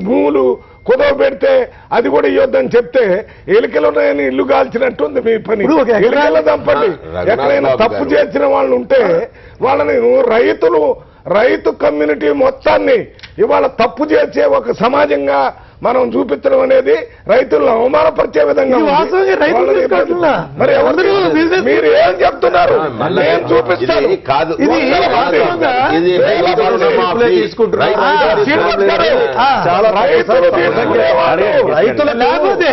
భూములు కుదవ పెడితే అది కూడా ఇవ్వద్దని చెప్తే ఎలికలున్నాయని ఇల్లు కాల్చినట్టుంది మీ పని. ఎలికల దంపండి. ఎక్కడైనా తప్పు చేసిన వాళ్ళు ఉంటే వాళ్ళని రైతు కమ్యూనిటీ మొత్తాన్ని ఇవాళ తప్పు చేసే ఒక సమాజంగా మనం చూపించడం అనేది రైతులను అవమానపరిచే విధంగా. మరి మీరు ఏం చెప్తున్నారు? ఏం చూపిస్తారు? చాలా రైతులు లేకపోతే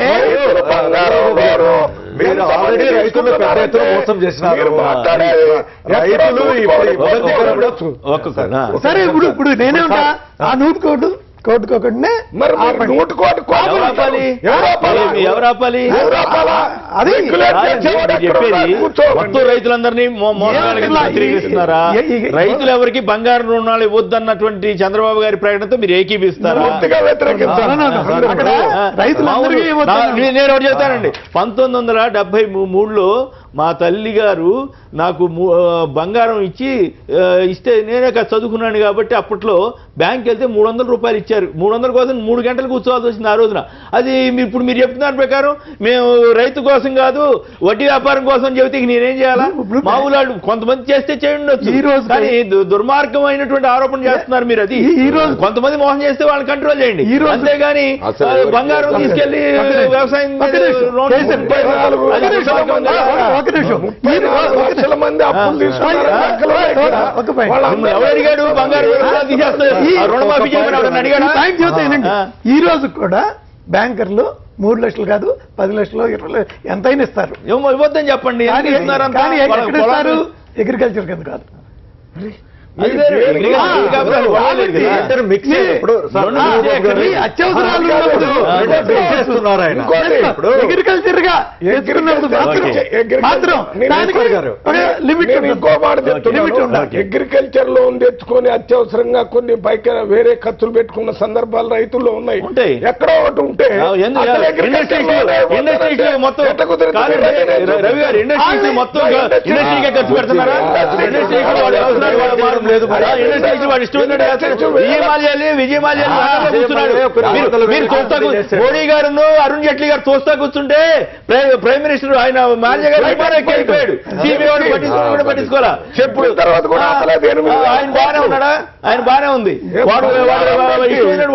మీరు ఆల్రెడీ రైతులు పెద్ద ఎత్తున మోసం చేసినారు. రైతులు సరే, ఇప్పుడు నేనే ఉంటా ఆ 100 కోటుకోకుండా మరి 100 కోట్లు ఎవరు ఆపాలి? అది చెప్పేది మొత్తం రైతులందరినీ మోసానికి తిరిగిస్తున్నారా? రైతులు ఎవరికి బంగారు రుణాలు ఇవ్వద్దన్నటువంటి చంద్రబాబు గారి ప్రకటనతో మీరు ఏకీపిస్తారా? నేను ఒకటి చెప్తానండి. 1973లో మా తల్లి గారు నాకు బంగారం ఇస్తే నేనే చదువుకున్నాను కాబట్టి అప్పట్లో బ్యాంక్ వెళ్తే 300 రూపాయలు ఇచ్చారు. 300 కోసం 3 గంటలు కూర్చోవాల్సి వచ్చింది ఆ రోజున. అది ఇప్పుడు మీరు చెప్తున్నారు ప్రకారం మేము రైతు కోసం కాదు వడ్డీ వ్యాపారం కోసం చెబితే నేనేం చేయాలా? మామూలు వాళ్ళు కొంతమంది చేస్తే చేయండి, కానీ దుర్మార్గమైనటువంటి ఆరోపణ చేస్తున్నారు మీరు. అది కొంతమంది మోసం చేస్తే వాళ్ళని కంట్రోల్ చేయండి, అంతేగాని బంగారం తీసుకెళ్లి వ్యవసాయం లక్షల మంది అప్పులు తీసుకున్నారు. ఎవరు అడిగాడు బంగారం రుణమాఫీ చేయమని అడిగాడు? ఈ రోజు కూడా బ్యాంకర్లు 3 లక్షలు కాదు 10 లక్షలు 20 లక్షలు ఎంతైనా ఇస్తారు. ఇవ్వద్దని చెప్పండి. కానీ ఎక్కడ ఇస్తారు? అగ్రికల్చర్ కింద కాదు. అగ్రికల్చర్ గా అగ్రికల్చర్ లోన్ తెచ్చుకొని అత్యవసరంగా కొన్ని పైకి వేరే ఖర్చులు పెట్టుకున్న సందర్భాలు రైతుల్లో ఉన్నాయి. ఎక్కడో ఒకటి ఉంటే రవి గారు ఇండస్ట్రీ మొత్తం ఇండస్ట్రీకే ఖర్చు పెడుతున్నారా? లేదు మోడీ గారు అరుణ్ జైట్లీ గారు చూస్తా కూర్చుంటే ప్రైమ్ మినిస్టర్ ఆయన మాల్యా గారు వెళ్ళిపోయాడు. సిబిఐ పట్టించుకోవాలా? చెప్పుడు తర్వాత కూడా ఆయన బాగానే ఉన్నాడా? ఆయన బాగానే ఉంది,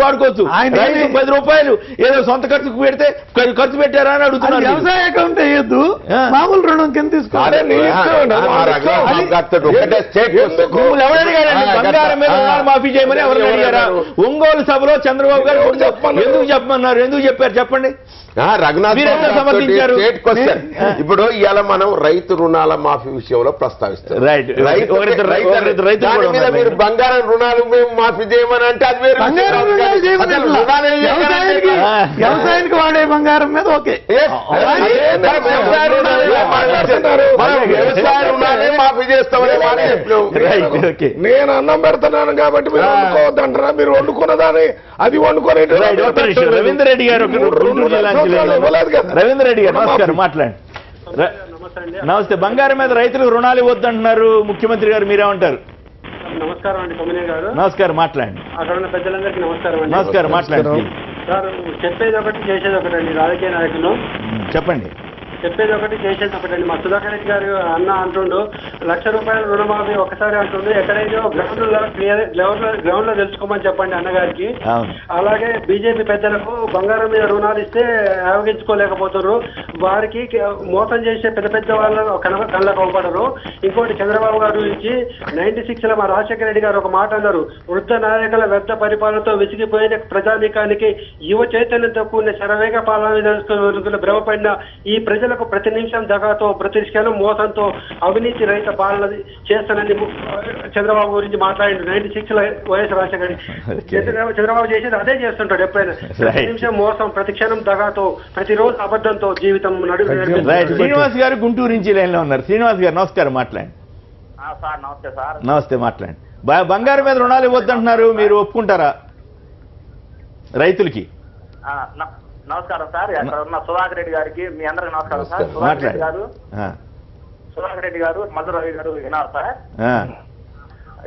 వాడుకోవచ్చు. ఆయన 10 రూపాయలు ఏదో సొంత ఖర్చుకు పెడితే ఖర్చు పెట్టారా అని అడుగుతున్నారు. వ్యవసాయ అకౌంట్ వేయద్దు, మామూలు రుణం కింద తీసుకోవాలి. ఎవరు అడిగారండి బంగారం మీద రుణాలు మాఫీ చేయమని ఎవరు అడిగారా? ఒంగోలు సభలో చంద్రబాబు గారు ఎందుకు చెప్పమన్నారు? ఎందుకు చెప్పారు చెప్పండి? రఘునాథ్ సమర్థించారు. ఇప్పుడు ఇవాళ మనం రైతు రుణాల మాఫీ విషయంలో ప్రస్తావిస్తాం. దాని మీద మీరు బంగారం రుణాలు మేము మాఫీ చేయమని అంటే అది వేరు. వ్యవసాయానికి వాడే బంగారం మీద ఓకే, వ్యవసాయ రుణాలే మాఫీ చేస్తామని మాట చెప్పినాం. నేను అన్నం పెడుతున్నాను కాబట్టి మీరు వండుకోవద్దంటారా? మీరు వండుకున్నదాన్ని అది వండుకొని రవీంద్ర రెడ్డి గారు రవీంద్ర రెడ్డి గారు నమస్కారం, మాట్లాడండి. నమస్తే. బంగారం మీద రైతులకు రుణాలు ఇవ్వద్దంటున్నారు ముఖ్యమంత్రి గారు, మీరేమంటారు? నమస్కారం అండి కొమ్మినే గారు. నమస్కారం, మాట్లాడండి. అక్కడ ఉన్న పెద్దలందరికీ నమస్కారం అండి. నమస్కారం, మాట్లాడండి. సార్ చెప్పేది ఒకటి చేసేది ఒకటి అండి. రాజకీయ నాయకులు చెప్పండి. చెప్పేది ఒకటి చేసేది ఒకటండి. మా సుధాకర్ రెడ్డి గారు అన్న అంటుండు ₹1,00,000 రుణమాఫీ ఒకసారి అంటుండు. ఎక్కడైతే గ్రౌండ్ లో తెలుసుకోమని చెప్పండి అన్నగారికి. అలాగే బీజేపీ పెద్దలకు బంగారం మీద రుణాలు ఇస్తే ఆవగించుకోలేకపోతున్నారు. వారికి మోసం చేసే పెద్ద పెద్ద వాళ్ళు కళ్ళకు అవపడరు. ఇంకోటి చంద్రబాబు గారి గురించి 96లో మా రాజశేఖర రెడ్డి గారు ఒక మాట అన్నారు. వృద్ధ నాయకుల వ్యర్థ పరిపాలనతో విసిగిపోయిన ప్రజానీకానికి యువ చైతన్యంతో కూడిన శరవేగ పాలన భ్రమపడిన ఈ ప్రజలకు ప్రతి నిమిషం దగాతో ప్రతి క్షణం మోసంతో అవినీతి రహిత పాలన చేస్తానని చంద్రబాబు గురించి మాట్లాడిండు. 96లో వైఎస్ రాజశేఖర చంద్రబాబు చేసేది అదే చేస్తుంటాడు ఎప్పుడైనా. ప్రతి నిమిషం మోసం, ప్రతి క్షణం దగాతో, ప్రతిరోజు అబద్ధంతో జీవితం శ్రీనివాస్ గారు గుంటూరు నుంచి లైన్ లో ఉన్నారు. శ్రీనివాస్ గారు నమస్కారం, మాట్లాడండి. సార్ నమస్తే సార్. నమస్తే, మాట్లాడండి. బంగారం మీద రుణాలు ఇవ్వద్దంటున్నారు, మీరు ఒప్పుకుంటారా రైతులకి? నమస్కారం సార్. అక్కడ ఉన్న సుధాకర్ రెడ్డి గారికి మీ అందరికి నమస్కారం సార్. సుధాకర్ రెడ్డి గారు మధుర రవి గారు విన్నారు సార్.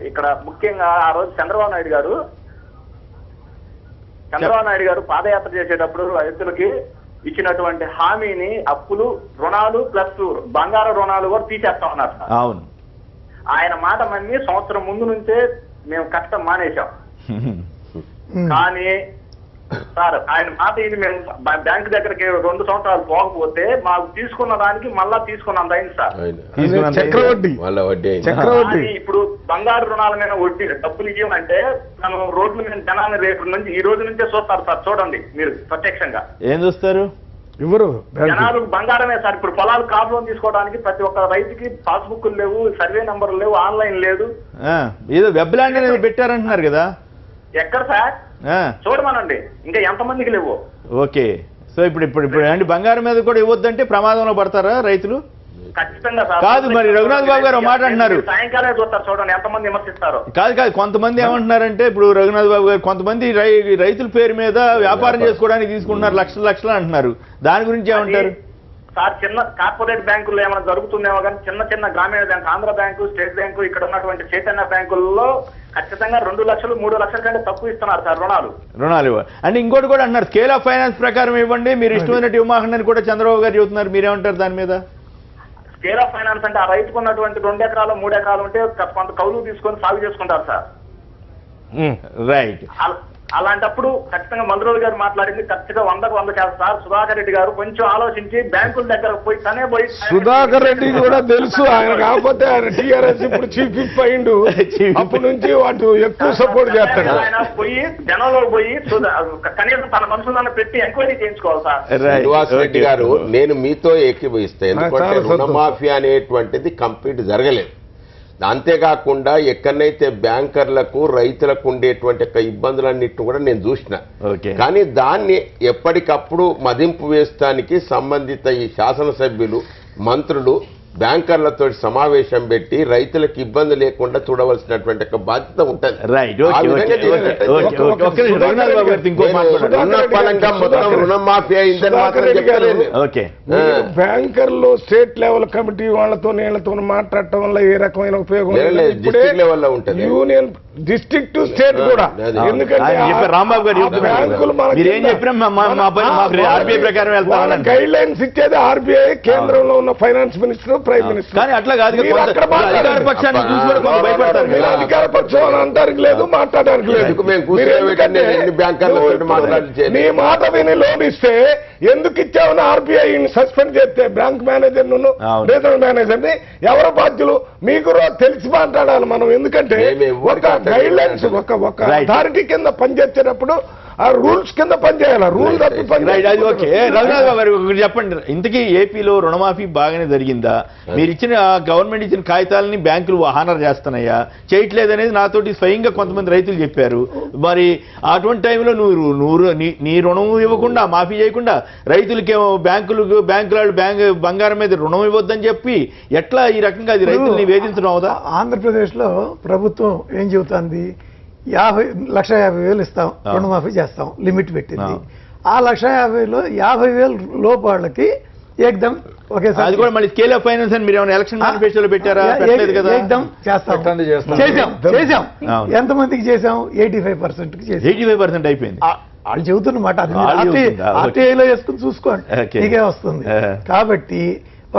ఇక్కడ ముఖ్యంగా ఆ రోజు చంద్రబాబు నాయుడు గారు పాదయాత్ర చేసేటప్పుడు రైతులకి ఇచ్చినటువంటి హామీని అప్పులు రుణాలు ప్లస్ బంగారు రుణాలు కూడా తీసేస్తా ఉన్నారు సార్. అవును. ఆయన మాట మన్ని సంవత్సరం ముందు నుంచే మేము కష్టం మానేశాం. కానీ సార్ ఆయన మాట ఇది మేము బ్యాంక్ దగ్గరికి 2 సంవత్సరాలు పోకపోతే మాకు తీసుకున్న దానికి మళ్ళా తీసుకున్నంత అయింది సార్. చక్రవడ్డీ. ఇప్పుడు బంగారు రుణాల మీద వడ్డీ డబ్బులు ఇవ్వమంటే మనం రోడ్ల మీద జనాన్ని రేపు నుంచి ఈ రోజు నుంచే చూస్తారు సార్. చూడండి మీరు ప్రత్యక్షంగా. ఏం చూస్తారు? ఎవరు జనాలు బంగారమే సార్. ఇప్పుడు పొలాలు కాప్ లోన్ తీసుకోవడానికి ప్రతి ఒక్క రైతుకి పాస్బుక్లు లేవు, సర్వే నంబర్లు లేవు, ఆన్లైన్ లేదు. ఏదో వెబ్ ల్యాండ్ అనేది పెట్టారంటున్నారు కదా, ఎక్కడ సార్? చూడమనండి, ఇంకా ఎంతమందికి లేవు. ఓకే. సో ఇప్పుడు అంటే బంగారం మీద కూడా ఇవ్వద్దంటే ప్రమాదంలో పడతారా రైతులు? ఖచ్చితంగా సార్. కాదు, మరి రఘునాథ్ బాబు గారు మాట అంటున్నారు. సాయంకాలం చూస్తారు, చూడండి ఎంతమంది విమర్శిస్తారు. కాదు, కొంతమంది ఏమంటున్నారంటే ఇప్పుడు రఘునాథ్ బాబు గారు కొంతమంది రైతుల పేరు మీద వ్యాపారం చేసుకోవడానికి తీసుకుంటున్నారు, లక్షలు అంటున్నారు. దాని గురించి ఏమంటారు సార్? చిన్న కార్పొరేట్ బ్యాంకుల్లో ఏమైనా జరుగుతుందేమో కానీ చిన్న గ్రామీణ bank, Andhra bank, state bank, ఇక్కడ ఉన్నటువంటి చైతన్య బ్యాంకుల్లో ఖచ్చితంగా 2 లక్షలు 3 లక్షల కంటే తక్కువ ఇస్తున్నారు సార్ రుణాలు. అంటే ఇంకోటి కూడా అంటున్నారు, స్కేల్ ఆఫ్ ఫైనాన్స్ ప్రకారం ఇవ్వండి, మీరు ఇష్టమైనట్టు ఇవ్వమాకండి కూడా చంద్రబాబు గారు చెబుతున్నారు. మీరేమంటారు దాని మీద? స్కేల్ ఆఫ్ ఫైనాన్స్ అంటే ఆ రైతుకు ఉన్నటువంటి 2 ఎకరాలు 3 ఎకరాలు ఉంటే కొంత కౌలు తీసుకొని సాగు చేసుకుంటారు సార్. రైట్. అలాంటప్పుడు ఖచ్చితంగా మంత్రులు గారు మాట్లాడింది ఖచ్చితంగా 100కు 100 చేస్తారు సార్. సుధాకర్ రెడ్డి గారు కొంచెం ఆలోచించి బ్యాంకుల దగ్గర పోయి తనే పోయి. సుధాకర్ రెడ్డి కూడా తెలుసు ఆయన, కాకపోతే ఆయన టీఆర్ఎస్ ఇప్పుడు చీఫ్ విప్ అయిండు, అప్పటి నుంచి వాటి ఎక్కువ సపోర్ట్ చేస్తాడు. ఆయన పోయి జనంలో పోయి కనీసం తన మనుషులను పెట్టి ఎంక్వైరీ చేయించుకోవాలి సార్. శ్రీనివాస్ రెడ్డి గారు, నేను మీతో ఏకీభవిస్తాను. ఎందుకంటే రుణమాఫీ అనేటువంటిది కంప్లీట్ జరగలేదు. అంతేకాకుండా ఎక్కడైతే బ్యాంకర్లకు రైతులకు ఉండేటువంటి ఇబ్బందులన్నిటిని కూడా నేను చూసిన. కానీ దాన్ని ఎప్పటికప్పుడు మదింపు వేస్తానికి సంబంధిత ఈ శాసనసభ్యులు, మంత్రులు బ్యాంకర్లతో సమావేశం పెట్టి రైతులకు ఇబ్బంది లేకుండా చూడవలసినటువంటి ఒక బాధ్యత ఉంటుంది. మొత్తం రుణమాఫీ అయిందని మాత్రం చెప్పలేదు. బ్యాంకర్లు స్టేట్ లెవెల్ కమిటీ వాళ్ళతో నీళ్లతో మాట్లాడటం వల్ల ఏ రకమైన ఉపయోగం డిస్ట్రిక్ట్ లెవెల్లో ఉంటుంది. యూనియన్ డిస్ట్రిక్ట్ టు స్టేట్ కూడా. ఎందుకంటే ఆయన చెప్పారు, రాంబాబు గారు చెప్తున్నారు. బ్యాంకులు మీరేం చెప్పినా ఆర్బీఐ ప్రకారం వెళ్తాం. గైడ్ లైన్స్ ఇచ్చేది ఆర్బీఐ, కేంద్రంలో ఉన్న ఫైనాన్స్ మినిస్టర్, ప్రైమ్ మినిస్టర్. కానీ అట్లా కాదు, అధికార పక్షాన్ని చూసి కూడా కొంత భయపడతారు. మీరు అధికార పక్షం అని అంటానికి లేదు, మాట్లాడడానికి లేదు. నీ మాట విని లోన్ ఇస్తే ఎందుకు ఇచ్చామని ఆర్బీఐ సస్పెండ్ చేస్తే బ్యాంక్ మేనేజర్ ను, రీజనల్ మేనేజర్ ని ఎవరు బాధ్యులు మీకు తెలిసి మాట్లాడాలి మనం. ఎందుకంటే ఒక గైడ్ లైన్స్ ఒక అథారిటీ కింద పనిచేసేటప్పుడు ఆ రూల్స్ కింద పనిచేయాలి. రూల్ తప్పి అది ఓకే. రఘునాథ్ బాబు గారు ఒకటి చెప్పండి, ఇంతకీ ఏపీలో రుణమాఫీ బాగానే జరిగిందా? మీరు ఇచ్చిన గవర్నమెంట్ ఇచ్చిన కాగితాలని బ్యాంకులు హానర్ చేస్తున్నాయా, చేయట్లేదనేది నాతోటి స్వయంగా కొంతమంది రైతులు చెప్పారు. మరి అటువంటి టైంలో నువ్వు నీ రుణం ఇవ్వకుండా, మాఫీ చేయకుండా రైతులకేమో బ్యాంకులు బంగారం మీద రుణం ఇవ్వద్దని చెప్పి ఎట్లా ఈ రకంగా అది రైతుల్ని వేధించడం అవుదా? ఆంధ్రప్రదేశ్లో ప్రభుత్వం ఏం చెబుతుంది, 1,50,000 ఇస్తాం, రుణమాఫీ చేస్తాం, లిమిట్ పెట్టింది. ఆ 1,50,000లో 50,000 లోపు వాళ్ళకి ఏకదం ఒకేసారి. అది కూడా మళ్ళీ స్కేల్ ఆఫ్ ఫైనాన్స్ అని మీరు ఏమైనా ఎలక్షన్ మేనిఫెస్టోలో పెట్టారా? ఏకదం చేసాం. ఎంతమందికి చేసాం? 85%కి చేసాం. 85% అయిపోయింది. వాళ్ళు చెబుతున్నమాట. ఆర్టీఐలో వేసుకుని చూసుకోండి, నీకే వస్తుంది. కాబట్టి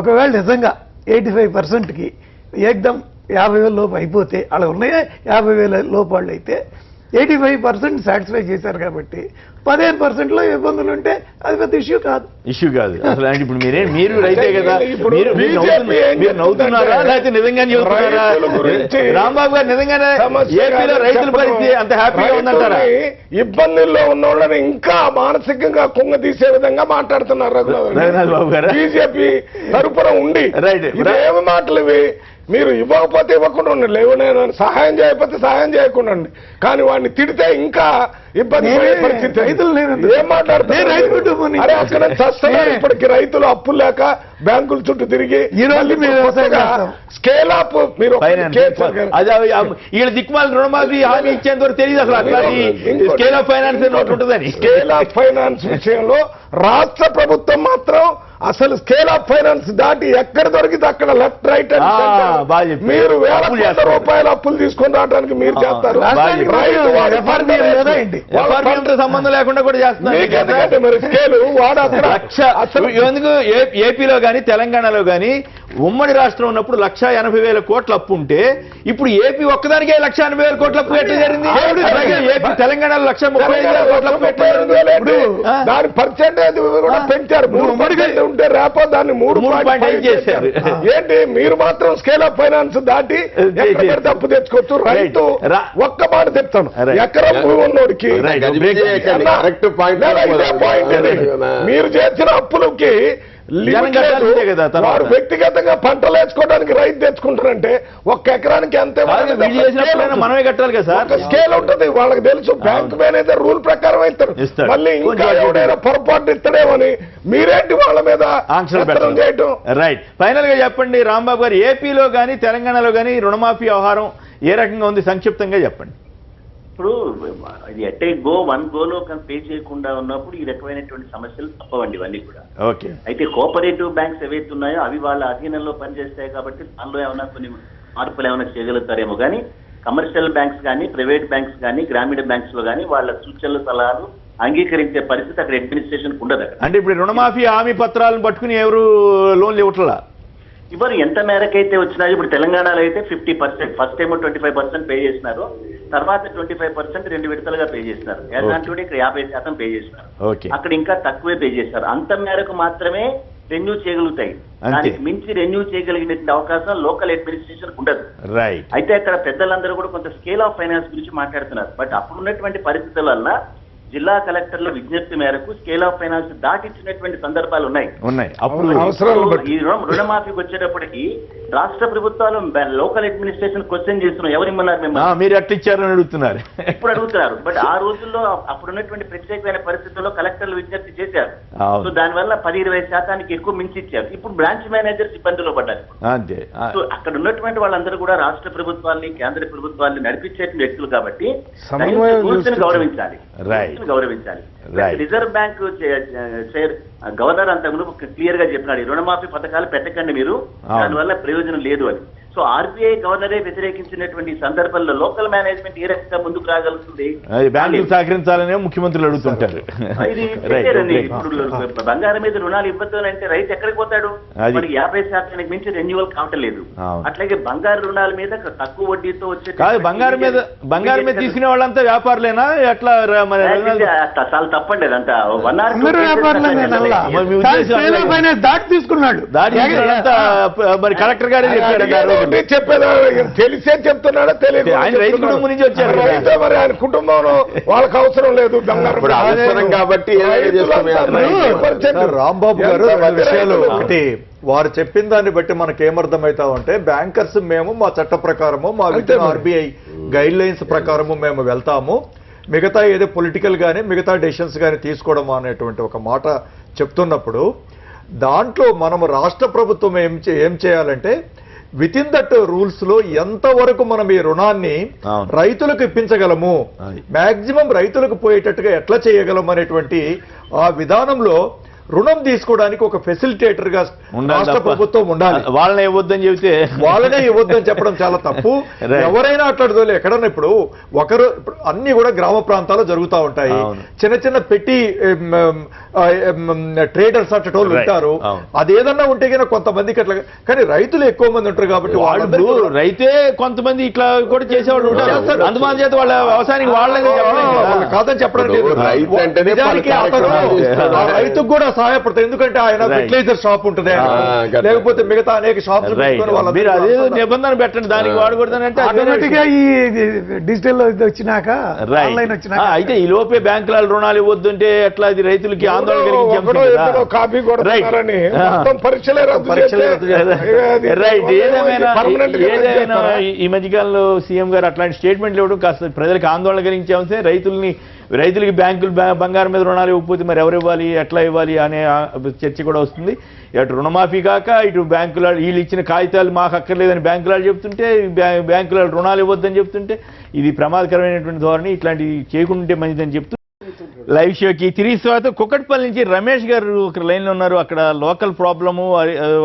ఒకవేళ నిజంగా 85%కి ఏకదం 50,000 లోపు అయిపోతే, అలా ఉన్నాయా 50,000 లోపు వాళ్ళు అయితే 85% సాటిస్ఫై చేశారు. కాబట్టి 15%లో ఇబ్బందులు ఉంటే అది పెద్ద ఇష్యూ కాదు. అసలు ఇప్పుడు మీరు రైతే కదా, మీరు నవ్వుతున్నారా లేకపోతే నిజంగానే చెబుతున్నారా? రాంబాబు గారు నిజంగానే ఏపీలో రైతుల పరిస్థితి అంత హ్యాపీగా ఉందంటారా? ఇబ్బందుల్లో ఉన్న వాళ్ళని ఇంకా మానసికంగా కుంగదీసే విధంగా మాట్లాడుతున్నారు రఘునాథ్ బాబు గారు. బీజేపీ తరపున ఉండి ఏమి మాటలు ఇవి? మీరు ఇవ్వకపోతే ఇవ్వకుండా ఉండండి, లేవు నేను సహాయం చేయకపోతే సహాయం చేయకుండా ఉండండి. కానీ వాడిని తిడితే ఇంకా ఇబ్బంది పరిస్థితి. ఏం మాట్లాడుతున్నారు? అక్కడ చస్తున్నారు ఇప్పటికి రైతులు, అప్పులు లేక బ్యాంకుల చుట్టూ తిరిగి. ఈ రోజు స్కేల్ అప్ మీరు వీళ్ళ దిక్మాల రుణమాఫీ హామీ ఇచ్చేంత వరకు తెలియదు అసలు అట్లాంటి స్కేల్ ఆఫ్ ఫైనాన్స్ ఉంటుందని. స్కేల్ ఆఫ్ ఫైనాన్స్ విషయంలో రాష్ట్ర ప్రభుత్వం మాత్రం అసలు స్కేల్ ఆఫ్ ఫైనాన్స్ దాటి ఎక్కడ దొరికితే అక్కడ లెఫ్ట్ రైట్ మీరు వేల కోట్ల రూపాయల అప్పులు తీసుకొని రావడానికి మీరు చేస్తారు. సంబంధం లేకుండా కూడా చేస్తున్నారు. మరి స్కేలు వాడు అసలు ఎందుకు ఏపీలో గానీ తెలంగాణలో గానీ ఉమ్మడి రాష్ట్రం ఉన్నప్పుడు 1,80,000 కోట్ల అప్పు ఉంటే ఇప్పుడు ఏపీ ఒక్కదానికే 1,80,000 కోట్ల అప్పు ఎట్లా జరిగింది? ఏపీ తెలంగాణలో 1,35,000 కోట్ల అప్పు దాని పర్సెంటేజ్ కూడా పెంచారు. ఉంటే రేపో దాన్ని 3.5 చేశారు. ఏంటి మీరు మాత్రం స్కేల్ ఆఫ్ ఫైనాన్స్ దాటి ఎక్కడ అప్పు తెచ్చుకోవచ్చు? రైతు ఒక్క మాట చెప్తాను, ఎకరం భూమి ఉన్నోడికి మీరు చేసిన అప్పులకి వారు వ్యక్తిగతంగా పంటలు వేసుకోవడానికి రైతు తెచ్చుకుంటారంటే ఒక్క ఎకరానికి ఎంత మనమే కట్టాలి కదా సార్. స్కేల్ ఉంటుంది, వాళ్ళకి తెలుసు. బ్యాంక్ మేనేజర్ రూల్ ప్రకారం ఇస్తారు. మళ్ళీ ఇంకా ఎవడైనా పొరపాటు ఇస్తాడేమని మీరేంటి వాళ్ళ మీద ఆంక్షలు చేయటం? రైట్. ఫైనల్ గా చెప్పండి రాంబాబు గారు, ఏపీలో గానీ తెలంగాణలో గానీ రుణమాఫీ వ్యవహారం ఏ రకంగా ఉంది సంక్షిప్తంగా చెప్పండి. ఇప్పుడు ఇది ఎట్టే వన్ గోలో పే చేయకుండా ఉన్నప్పుడు ఈ రకమైనటువంటి సమస్యలు తప్పవండి ఇవన్నీ కూడా. ఓకే. అయితే కోఆపరేటివ్ బ్యాంక్స్ ఏవైతే ఉన్నాయో అవి వాళ్ళ అధీనంలో పనిచేస్తాయి కాబట్టి దానిలో ఏమైనా కొన్ని మార్పులు ఏమైనా చేయగలుగుతారేమో. కానీ కమర్షియల్ బ్యాంక్స్ కానీ, ప్రైవేట్ బ్యాంక్స్ కానీ, గ్రామీణ బ్యాంక్స్ లో కానీ వాళ్ళ సూచనలు సలహాలు అంగీకరించే పరిస్థితి అక్కడ అడ్మినిస్ట్రేషన్ ఉండదు. అంటే ఇప్పుడు రుణమాఫీ హామీ పత్రాలను పట్టుకుని ఎవరు లోన్లు ఇవ్వట్లా? ఇవ్వరు. ఎంత మేరకైతే వచ్చినాయో ఇప్పుడు తెలంగాణలో అయితే 50%, ఫస్ట్ టైం 25% పే చేసినారు, తర్వాత 25% 2 విడతలుగా పే చేసినారు. ఎలాంటి ఇక్కడ 50% పే చేసినారు. అక్కడ ఇంకా తక్కువే పే చేశారు. అంత మేరకు మాత్రమే రెన్యూ చేయగలుగుతాయి. దానికి మించి రెన్యూ చేయగలిగిన అవకాశం లోకల్ అడ్మినిస్ట్రేషన్ ఉండదు. అయితే అక్కడ పెద్దలందరూ కూడా కొంత స్కేల్ ఆఫ్ ఫైనాన్స్ గురించి మాట్లాడుతున్నారు. బట్ అప్పుడు ఉన్నటువంటి పరిస్థితుల వల్ల జిల్లా కలెక్టర్ల విజ్ఞప్తి మేరకు స్కేల్ ఆఫ్ ఫైనాన్స్ దాటిచ్చినటువంటి సందర్భాలు ఉన్నాయి. ఈ రుణమాఫీకి వచ్చేటప్పటికి రాష్ట్ర ప్రభుత్వాలు లోకల్ అడ్మినిస్ట్రేషన్ క్వశ్చన్ చేస్తున్నారు, ఎవరిమ్మన్నారు మిమ్మల్ని, మీరు అట్లా ఇచ్చారని అడుగుతున్నారు. ఇప్పుడు అడుగుతున్నారు. బట్ ఆ రోజుల్లో అప్పుడున్నటువంటి ప్రత్యేకమైన పరిస్థితుల్లో కలెక్టర్లు విజ్ఞప్తి చేశారు. సో దానివల్ల 10-20% ఎక్కువ మించి ఇచ్చారు. ఇప్పుడు బ్రాంచ్ మేనేజర్స్ ఇబ్బందులు పడ్డారు. సో అక్కడ ఉన్నటువంటి వాళ్ళందరూ కూడా రాష్ట్ర ప్రభుత్వాన్ని, కేంద్ర ప్రభుత్వాన్ని నడిపించేటువంటి వ్యక్తులు కాబట్టి గౌరవించాలి. రిజర్వ్ బ్యాంక్ గవర్నర్ అంతకుముందు క్లియర్ గా చెప్పినాడు, ఈ రుణమాఫీ పథకాలు పెట్టకండి మీరు, దానివల్ల ప్రయోజనం లేదు అని. సో ఆర్బీఐ గవర్నరే వ్యతిరేకించినటువంటి సందర్భంలో లోకల్ మేనేజ్మెంట్ ఏ రకంగా ముందుకు రాగలుగుతుంది? బ్యాంకులు సహకరించాలనే ముఖ్యమంత్రులు అడుగుతుంటారు. ఇది పెట్టారండి. ఇప్పుడు బంగారం మీద రుణాలు ఇవ్వద్దు అని అంటే రైతు ఎక్కడికి పోతాడు? మనకి 50% మించి రెన్యువల్ కావట్లేదు. అట్లాగే బంగారు రుణాల మీద తక్కువ వడ్డీతో వచ్చే కాదు, బంగారం మీద తీసుకునే వాళ్ళంతా వ్యాపారులేనా ఎట్లా? చాలా తప్పండి అదంతా. దాటి తీసుకున్నాడు. మరి కలెక్టర్ గారే చెప్పాడు. చెప్పేదా తెలిసే చెప్తున్నాడో తెలియదు. ఆయన రైతు కుటుంబం నుంచి వచ్చారు. మరి ఆయన కుటుంబంలో వాళ్ళకి అవసరం లేదు అవసరం కాబట్టి రాంబాబు గారు రెండు విషయాలు. ఒకటి, వారు చెప్పిన దాన్ని బట్టి మనకి ఏమర్థమవుతా ఉంటే బ్యాంకర్స్ మేము మా చట్ట ప్రకారము మా ఆర్బీఐ గైడ్ లైన్స్ ప్రకారము మేము వెళ్తాము, మిగతా ఏదో పొలిటికల్ గానీ మిగతా డెసిషన్స్ కానీ తీసుకోవడం అనేటువంటి ఒక మాట చెప్తున్నప్పుడు దాంట్లో మనము రాష్ట్ర ప్రభుత్వం ఏం చేయాలంటే విత్ ఇన్ దట్ రూల్స్ లో ఎంతవరకు మనం ఈ రుణాన్ని రైతులకు ఇప్పించగలము, మాక్సిమం రైతులకు పోయేటట్టుగా ఎట్లా చేయగలం అనేటువంటి ఆ విధానంలో రుణం తీసుకోవడానికి ఒక ఫెసిలిటేటర్ గా రాష్ట్ర ప్రభుత్వం ఉండాలి. వాళ్ళనే ఇవ్వద్దని చెబితే వాళ్ళనే ఇవ్వద్దని చెప్పడం చాలా తప్పు. ఎవరైనా అట్లాంటిదో ఎక్కడన్నా ఇప్పుడు ఒకరు అన్ని కూడా గ్రామ ప్రాంతాల్లో జరుగుతూ ఉంటాయి. చిన్న చిన్న పెట్టి ట్రేడర్స్ అట్టోళ్ళు ఉంటారు. అదేదన్నా ఉంటే కనుక కొంతమందికి అట్లా, కానీ రైతులు ఎక్కువ మంది ఉంటారు కాబట్టి వాళ్ళు రైతే కొంతమంది ఇట్లా కూడా చేసేవాళ్ళు ఉంటారు. అందుమాన చేత వాళ్ళ వ్యవసాయానికి వాళ్ళని కాదని చెప్పడం లేదు. రైతుకు కూడా సహాయపడతాయి, ఎందుకంటే ఆయన ఫెర్టిలైజర్ షాప్ ఉంటుంది, లేకపోతే మిగతా అనేక షాప్స్ మీరు అదే నిబంధన పెట్టండి దానికి వాడకూడదని. ఆటోమేటిక్ గా ఈ డిజిటల్ వచ్చినాక ఆన్లైన్ వచ్చినాక అయితే ఈ లోపే బ్యాంకుల రుణాలు ఇవ్వద్దంటే ఎట్లా? అది రైతులకి ఆందోళన రైట్. ఏదేమైనా ఈ మధ్యకాలంలో సీఎం గారు అట్లాంటి స్టేట్మెంట్లు ఇవ్వడం కాస్త ప్రజలకు ఆందోళన కలిగించే అంశం. రైతులకి బ్యాంకులు బంగారం మీద రుణాలు ఇవ్వకపోతే మరి ఎవరు ఇవ్వాలి, ఎట్లా ఇవ్వాలి అనే చర్చ కూడా వస్తుంది. అటు రుణమాఫీ కాక ఇటు బ్యాంకుల వీళ్ళు ఇచ్చిన కాగితాలు మాకు అక్కర్లేదని బ్యాంకులు చెప్తుంటే, బ్యాంకుల రుణాలు ఇవ్వద్దని చెప్తుంటే ఇది ప్రమాదకరమైనటువంటి ధోరణి. ఇట్లాంటివి చేయకుంటే మంచిదని చెప్తూ లైవ్ షోకి తిరిగి స్వాగతం. కుక్కట్పల్లి నుంచి రమేష్ గారు ఒక లైన్లో ఉన్నారు. అక్కడ లోకల్ ప్రాబ్లము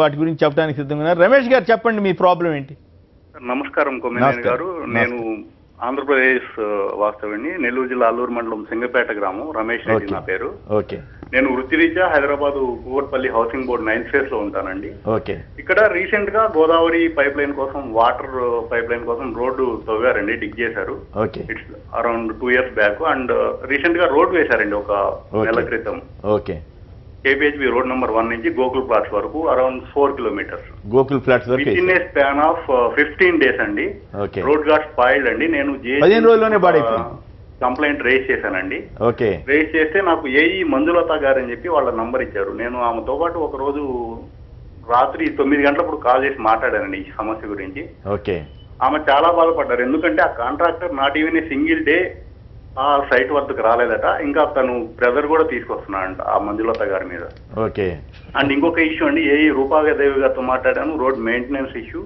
వాటి గురించి చెప్పడానికి సిద్ధంగా ఉన్నారు. రమేష్ గారు చెప్పండి, మీ ప్రాబ్లం ఏంటి? నమస్కారం కొమ్మినేని గారు. నేను ఆంధ్రప్రదేశ్ వాస్తవ్యుడిని, నెల్లూరు జిల్లా అల్లూరు మండలం సింగపేట గ్రామం, రమేష్ రెడ్డి నా పేరు. నేను వృత్తిరీత్యా Hyderabad Kukatpally housing board 9th phase లో ఉంటానండి. ఇక్కడ రీసెంట్ గా గోదావరి పైప్ లైన్ కోసం, వాటర్ పైప్ లైన్ కోసం రోడ్డు తవ్వారండి, డిగ్ చేశారు. It's around 2 years back. And recent గా రోడ్ వేశారండి ఒక నెల క్రితం. KPHB రోడ్ నెంబర్ 1 నుంచి గోకుల్ ప్లాట్స్ వరకు అరౌండ్ 4 kilometers. గోకుల్ ప్లాట్స్ వరకు with in a span of 15 days అండి. రోడ్ గాట్ స్పాయిల్డ్ అండి. నేను 15 రోజుల్లోనే కంప్లైంట్ రేజ్ చేశానండి. రేజ్ చేస్తే నాకు ఏఈ మంజులత గారు అని చెప్పి వాళ్ళ నంబర్ ఇచ్చారు. నేను ఆమెతో పాటు ఒక రోజు రాత్రి 9 గంటలప్పుడు కాల్ చేసి మాట్లాడానండి ఈ సమస్య గురించి. ఆమె చాలా బాధపడ్డారు, ఎందుకంటే ఆ contractor not even a single day ఆ సైట్ వద్దకు రాలేదట. ఇంకా తను ప్రెజర్ కూడా తీసుకొస్తున్నాడంట ఆ మంజులత గారి మీద. అండ్ ఇంకొక ఇష్యూ అండి, ఏఈ రూపాదేవి గారితో మాట్లాడాను, road maintenance issue.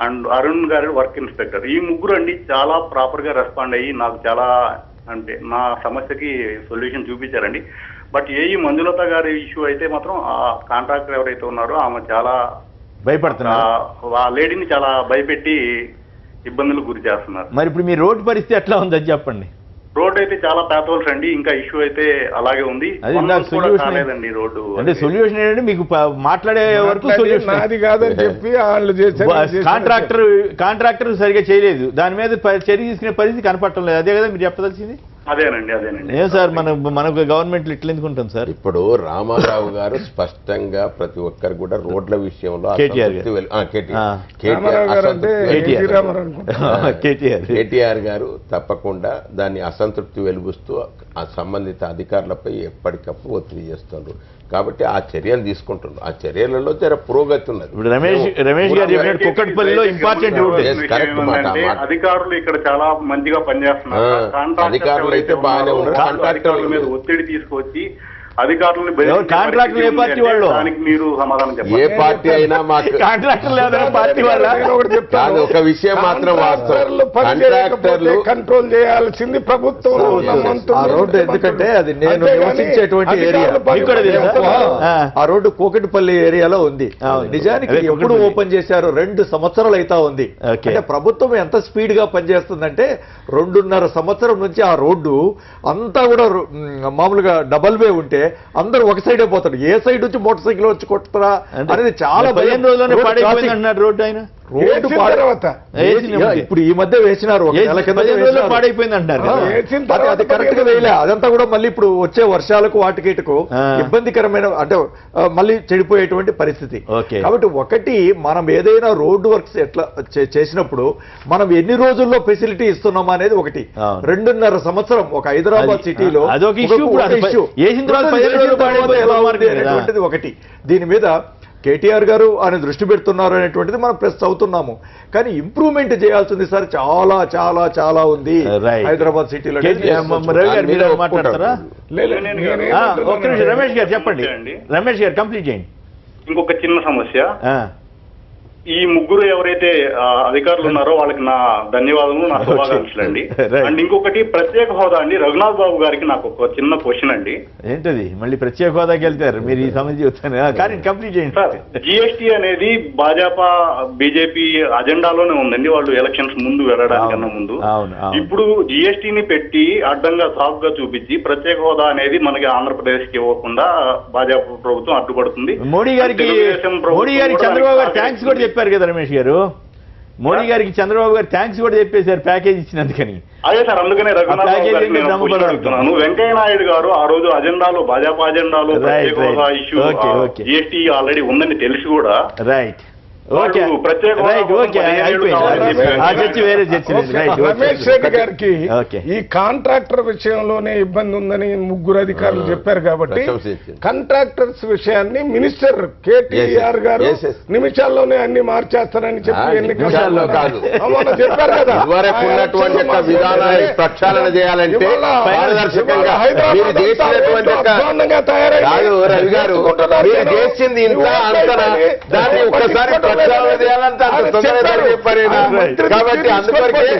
And Arun గారు వర్క్ ఇన్స్పెక్టర్. ఈ ముగ్గురు అండి చాలా ప్రాపర్ గా రెస్పాండ్ అయ్యి నాకు చాలా అంటే నా సమస్యకి సొల్యూషన్ చూపించారండి. బట్ ఏఈ మంజులత గారి ఇష్యూ అయితే మాత్రం ఆ కాంట్రాక్టర్ ఎవరైతే ఉన్నారో ఆమె చాలా భయపడుతున్నారు, ఆ లేడీని చాలా భయపెట్టి ఇబ్బందులకు గురి చేస్తున్నారు. మరి ఇప్పుడు మీ రోడ్డు పరిస్థితి ఎట్లా ఉందని చెప్పండి. రోడ్ అయితే చాలా ప్యాథోల్స్ అండి, ఇంకా ఇష్యూ అయితే అలాగే ఉంది. కాలేదండి రోడ్డు. అంటే సొల్యూషన్ ఏంటంటే మీకు మాట్లాడే వరకు సొల్యూషన్ అది కాదని చెప్పి వాళ్ళు కాంట్రాక్టర్ సరిగా చేయలేదు, దాని మీద చర్య తీసుకునే పరిస్థితి కనపడటం లేదు. అదే కదా మీరు చెప్పదలిసింది? అదేనండి. ఏం సార్ మనకు గవర్నమెంట్ ఇట్లా ఎందుకు ఉంటుంది సార్? ఇప్పుడు రామారావు గారు స్పష్టంగా ప్రతి ఒక్కరు కూడా రోడ్ల విషయంలో కేటీఆర్ గారు తప్పకుండా దాన్ని అసంతృప్తి వెలుగుస్తూ ఆ సంబంధిత అధికారులపై ఎప్పటికప్పుడు ఒత్తిడి చేస్తున్నారు. కాబట్టి ఆ చర్యలు తీసుకుంటున్నారు. ఆ చర్యలలో జర పురోగతి ఉన్నది. రమేష్ గారు చెప్పినట్టు కుక్కట్పల్లిలో ఇంపార్టెంట్ అధికారులు ఇక్కడ చాలా మంచిగా పనిచేస్తున్నారు. అధికారులు అయితే బాగానే ఉన్నారు. కాంట్రాక్టర్ల మీద ఒత్తిడి తీసుకొచ్చి అధికారులను కాంట్రాక్టులు ఏ పార్టీ వాళ్ళు? దానికి మీరు సమాధానం ఏ చెప్పండి. పార్టీ అయినా మాకు కాంట్రాక్టులు ఏదైనా పార్టీ వాళ్ళ? కాదు, ఒక విషయం మాత్రం వాస్తవం, కాంట్రాక్టర్లు కంట్రోల్ చేయాల్సింది ప్రభుత్వం. ఆ రోడ్డు ఎందుకంటే అది నేను నివసించేటువంటి ఏరియా, ఆ రోడ్డు కూకటిపల్లి ఏరియాలో ఉంది. నిజానికి ఎప్పుడు ఓపెన్ చేశారు? 2 సంవత్సరాలు అయితా ఉంది. అంటే ప్రభుత్వం ఎంత స్పీడ్ గా పనిచేస్తుందంటే 2.5 సంవత్సరం నుంచి ఆ రోడ్డు అంతా కూడా మామూలుగా డబల్ వే ఉంటే అందరూ ఒక సైడే పోతాడు. ఏ సైడ్ నుంచి మోటార్ సైకిల్ వచ్చి కొట్టురా అనేది చాలా 15 రోజుల్లోనే పాడైపోయింది అన్నారు రోడ్డు. ఆయన రోడ్డు ఇప్పుడు ఈ మధ్య వేసినారు, ఒక నెల కింద పాడైపోయింది అంటారు. అది కరెక్ట్ గా వేయలే. అదంతా కూడా మళ్ళీ ఇప్పుడు వచ్చే వర్షాలకు వాటికేటుకు ఇబ్బందికరమైన అంటే మళ్ళీ చెడిపోయేటువంటి పరిస్థితి. కాబట్టి ఒకటి, మనం ఏదైనా రోడ్డు వర్క్స్ ఎట్లా చేసినప్పుడు మనం ఎన్ని రోజుల్లో ఫెసిలిటీ ఇస్తున్నామా అనేది ఒకటి. 2.5 సంవత్సరం ఒక హైదరాబాద్ సిటీలో అదొక ఇష్యూ. ఎలా ఉంది అనేటువంటిది ఒకటి. దీని మీద కేటీఆర్ గారు ఆయన దృష్టి పెడుతున్నారు అనేటువంటిది మనం ప్రెస్ అవుతున్నాము. కానీ ఇంప్రూవ్మెంట్ చేయాల్సింది సార్ చాలా చాలా చాలా ఉంది హైదరాబాద్ సిటీలో. మాట్లాడతారా? రమేష్ గారు చెప్పండి. రమేష్ గారు కంప్లీట్ చేయండి. ఇంకొక చిన్న సమస్య, ఈ ముగ్గురు ఎవరైతే అధికారులు ఉన్నారో వాళ్ళకి నా ధన్యవాదములు, నా శుభాకాంక్షలు అండి. అండ్ ఇంకొకటి ప్రత్యేక హోదా అండి, రఘునాథ్ బాబు గారికి నాకు ఒక చిన్న క్వశ్చన్ అండి. ఏంటది? మళ్ళీ ప్రత్యేక హోదాకి వెళ్తారు మీరు ఈ సమస్య చెప్తాను, కానీ కంప్లీట్ చేయండి సార్. జిఎస్టీ అనేది భాజపా బీజేపీ అజెండాలోనే ఉందండి, వాళ్ళు ఎలక్షన్స్ ముందు వెళ్ళడానికన్నా ముందు. ఇప్పుడు జిఎస్టీని పెట్టి అడ్డంగా సాగుగా చూపించి ప్రత్యేక హోదా అనేది మనకి ఆంధ్రప్రదేశ్ కి ఇవ్వకుండా భాజపా ప్రభుత్వం అడ్డుపడుతుంది. మోడీ గారికి చంద్రబాబు గారు థ్యాంక్స్ కూడా చెప్పారు కదా రమేష్ గారు. మోడీ గారికి చంద్రబాబు గారు థ్యాంక్స్ కూడా చెప్పేశారు ప్యాకేజ్ ఇచ్చినందుకని. అదే సార్, అందుకనే అడుగుతున్నాను. వెంకయ్య నాయుడు గారు ఆ రోజు అజెండాలో, భాజపా అజెండాలో ప్రత్యేక హోదా ఇష్యూ, జిఎస్టీ ఆల్రెడీ ఉందని తెలిసి కూడా రైట్ రమేష్ రెడ్డి గారికి ఈ కాంట్రాక్టర్ విషయంలోనే ఇబ్బంది ఉందని ముగ్గురు అధికారులు చెప్పారు కాబట్టి కాంట్రాక్టర్స్ విషయాన్ని మినిస్టర్ కేటీఆర్ గారు నిమిషాల్లోనే అన్ని మార్చేస్తారని చెప్పి ఎన్నికల్లో చెప్పారు కదా. ప్రక్షాళన చేయాలంటే చేసింది ఇంత అంతనా దాన్ని ఒక్కసారి కాబట్టి అందువరకే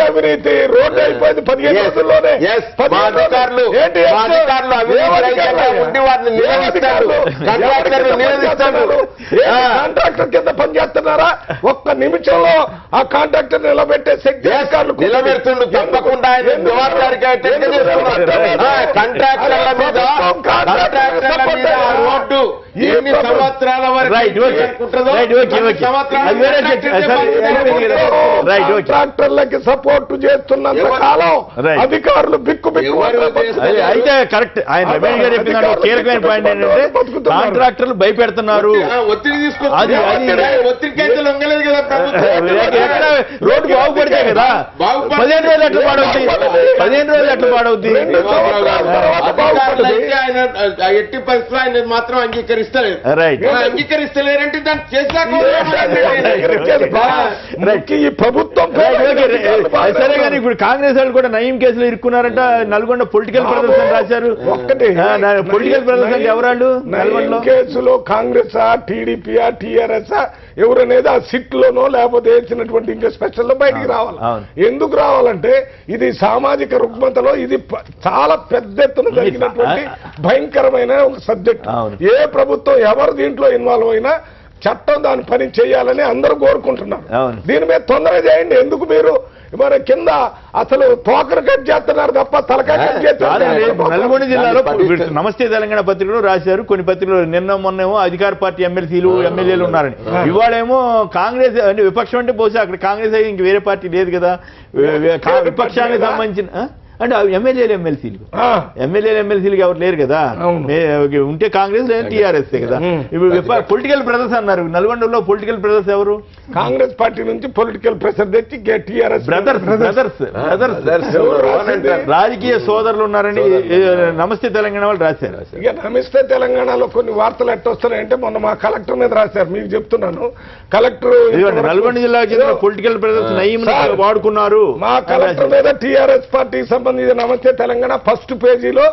అవినీతి రోడ్డు అయిపోయింది 15 రోజుల్లోనే. అధికారులు ఉండి వారిని నిలదీస్తారు, కాంట్రాక్టర్ కింద పనిచేస్తున్నారా? ఒక్క నిమిషంలో ఆ కాంట్రాక్టర్ నిలబెట్టే శక్తి అధికారులు నిలబెడుతుండు. తప్పకుండా ఆయన జవాబాదారిగా కాంట్రాక్టర్ల మీద రోడ్డు ఎన్ని సంవత్సరాల వరకు కాంట్రాక్టర్లకి సపోర్ట్ చేస్తున్నంత కాలం అధికారులు బిక్కు అయితే కరెక్ట్. ఆయన రమేష్ గారు చెప్పినాడు కీలకమైన పాయింట్ ఏంటంటే కాంట్రాక్టర్లు భయపెడుతున్నారు. ఒత్తిడి తీసుకొచ్చి ఒత్తిడి కేసులు లొంగలేదు కదా రోడ్డు బాగుపడితే కదా. 15 రోజులు ఎట్లా పాడవుతుంది? 15 రోజులు ఎట్లా పాడవుతుంది? ఆయన ఎట్టి పరిస్థితుల్లో ఆయన మాత్రం అంగీకరిస్తలేదు. అంగీకరిస్తలేరంటే దాన్ని చేసాక ఈ ప్రభుత్వం సరే కానీ ఇప్పుడు కాంగ్రెస్ వాళ్ళు కూడా నయీం కేసులో ఇరుక్కున్నారంట. నల్గొండ పొలిటికల్ ప్రదర్శన రాశారు. ఒక్కటి పొలిటికల్ ప్రదర్శన ఎవరాళ్ళు నల్గొండ కేసులో కాంగ్రెస్ టీడీపీఆ టీఆర్ఎస్ ఎవరనేది ఆ సిట్ లోనో లేకపోతే వేసినటువంటి ఇంకా స్పెషల్ లో బయటికి రావాలి. ఎందుకు రావాలంటే ఇది సామాజిక రుగ్మతలో ఇది చాలా పెద్ద ఎత్తున జరిగినటువంటి భయంకరమైన ఒక సబ్జెక్ట్. ఏ ప్రభుత్వం ఎవరు దీంట్లో ఇన్వాల్వ్ అయినా చట్టం దాని పని చేయాలని అందరూ కోరుకుంటున్నారు. దీని మీద తొందరగా చేయండి. ఎందుకు మీరు మరి కింద అసలు తోకరు కట్ చేస్తున్నారు తప్ప తలకాయ కట్ చేస్తున్నారు. నల్గొండ జిల్లాలో నమస్తే తెలంగాణ పత్రికలో రాశారు. కొన్ని పత్రికలు నిన్న మొన్నేమో అధికార పార్టీ ఎమ్మెల్సీలు ఎమ్మెల్యేలు ఉన్నారని, ఇవాళేమో కాంగ్రెస్ అంటే విపక్షం అంటే బహుశా అక్కడ కాంగ్రెస్ అయితే ఇంక వేరే పార్టీ లేదు కదా. విపక్షానికి సంబంధించిన అంటే ఎమ్మెల్యేలు ఎమ్మెల్సీలు ఎవరు లేరు కదా. ఉంటే కాంగ్రెస్ లేదా టీఆర్ఎస్ కదా. ఇప్పుడు పొలిటికల్ బ్రదర్స్ అన్నారు. నల్గొండలో పొలిటికల్ బ్రదర్స్ ఎవరు? కాంగ్రెస్ పార్టీ నుంచి పొలిటికల్ ప్రెషర్ తెచ్చి టీఆర్ఎస్ బ్రదర్స్ రాజకీయ సోదరులు ఉన్నారని నమస్తే తెలంగాణ వాళ్ళు రాశారు. ఇక నమస్తే తెలంగాణలో కొన్ని వార్తలు ఎట్టొస్తున్నాయంటే మొన్న మా కలెక్టర్ మీద రాశారు. మీకు చెప్తున్నాను, కలెక్టర్ నల్గొండ జిల్లాకి చెందిన పొలిటికల్ బ్రదర్స్ నయీం వాడుకున్నారు. మా కలెక్టర్ మీద టీఆర్ఎస్ పార్టీకి సంబంధించి సంబంధించిన నమస్తే తెలంగాణ ఫస్ట్ పేజీలో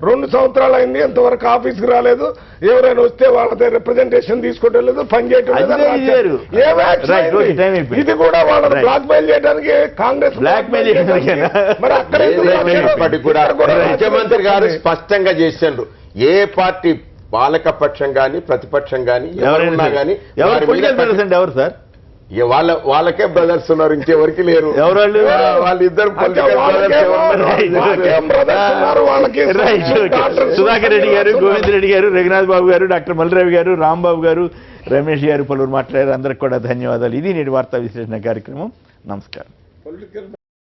2 సంవత్సరాలు అయింది, ఎంతవరకు ఆఫీస్కి రాలేదు, ఎవరైనా వస్తే వాళ్ళతో రిప్రజెంటేషన్ తీసుకోవడం లేదు, పని చేయటం లేదు. ఇది కూడా వాళ్ళని బ్లాక్ మెయిల్ చేయడానికి కాంగ్రెస్ మరి అక్కడ ఇప్పటికి కూడా ముఖ్యమంత్రి గారు స్పష్టంగా చేసిండ్రు, ఏ పార్టీ పాలకపక్షం గాని ప్రతిపక్షం గాని ఎవరున్నా గాని ఎవరు సార్ వాళ్ళకే బ్రదర్స్ ఉన్నారు, ఇంకెవరికి లేరు. వాళ్ళిద్దరు సుధాకర్ రెడ్డి గారు, గోవింద్ రెడ్డి గారు, రఘునాథ్ బాబు గారు, డాక్టర్ మల్లిరవి గారు, రాంబాబు గారు, రమేష్ గారు పలువురు మాట్లాడారు. అందరికి కూడా ధన్యవాదాలు. ఇది నేటి వార్తా విశ్లేషణ కార్యక్రమం. నమస్కారం.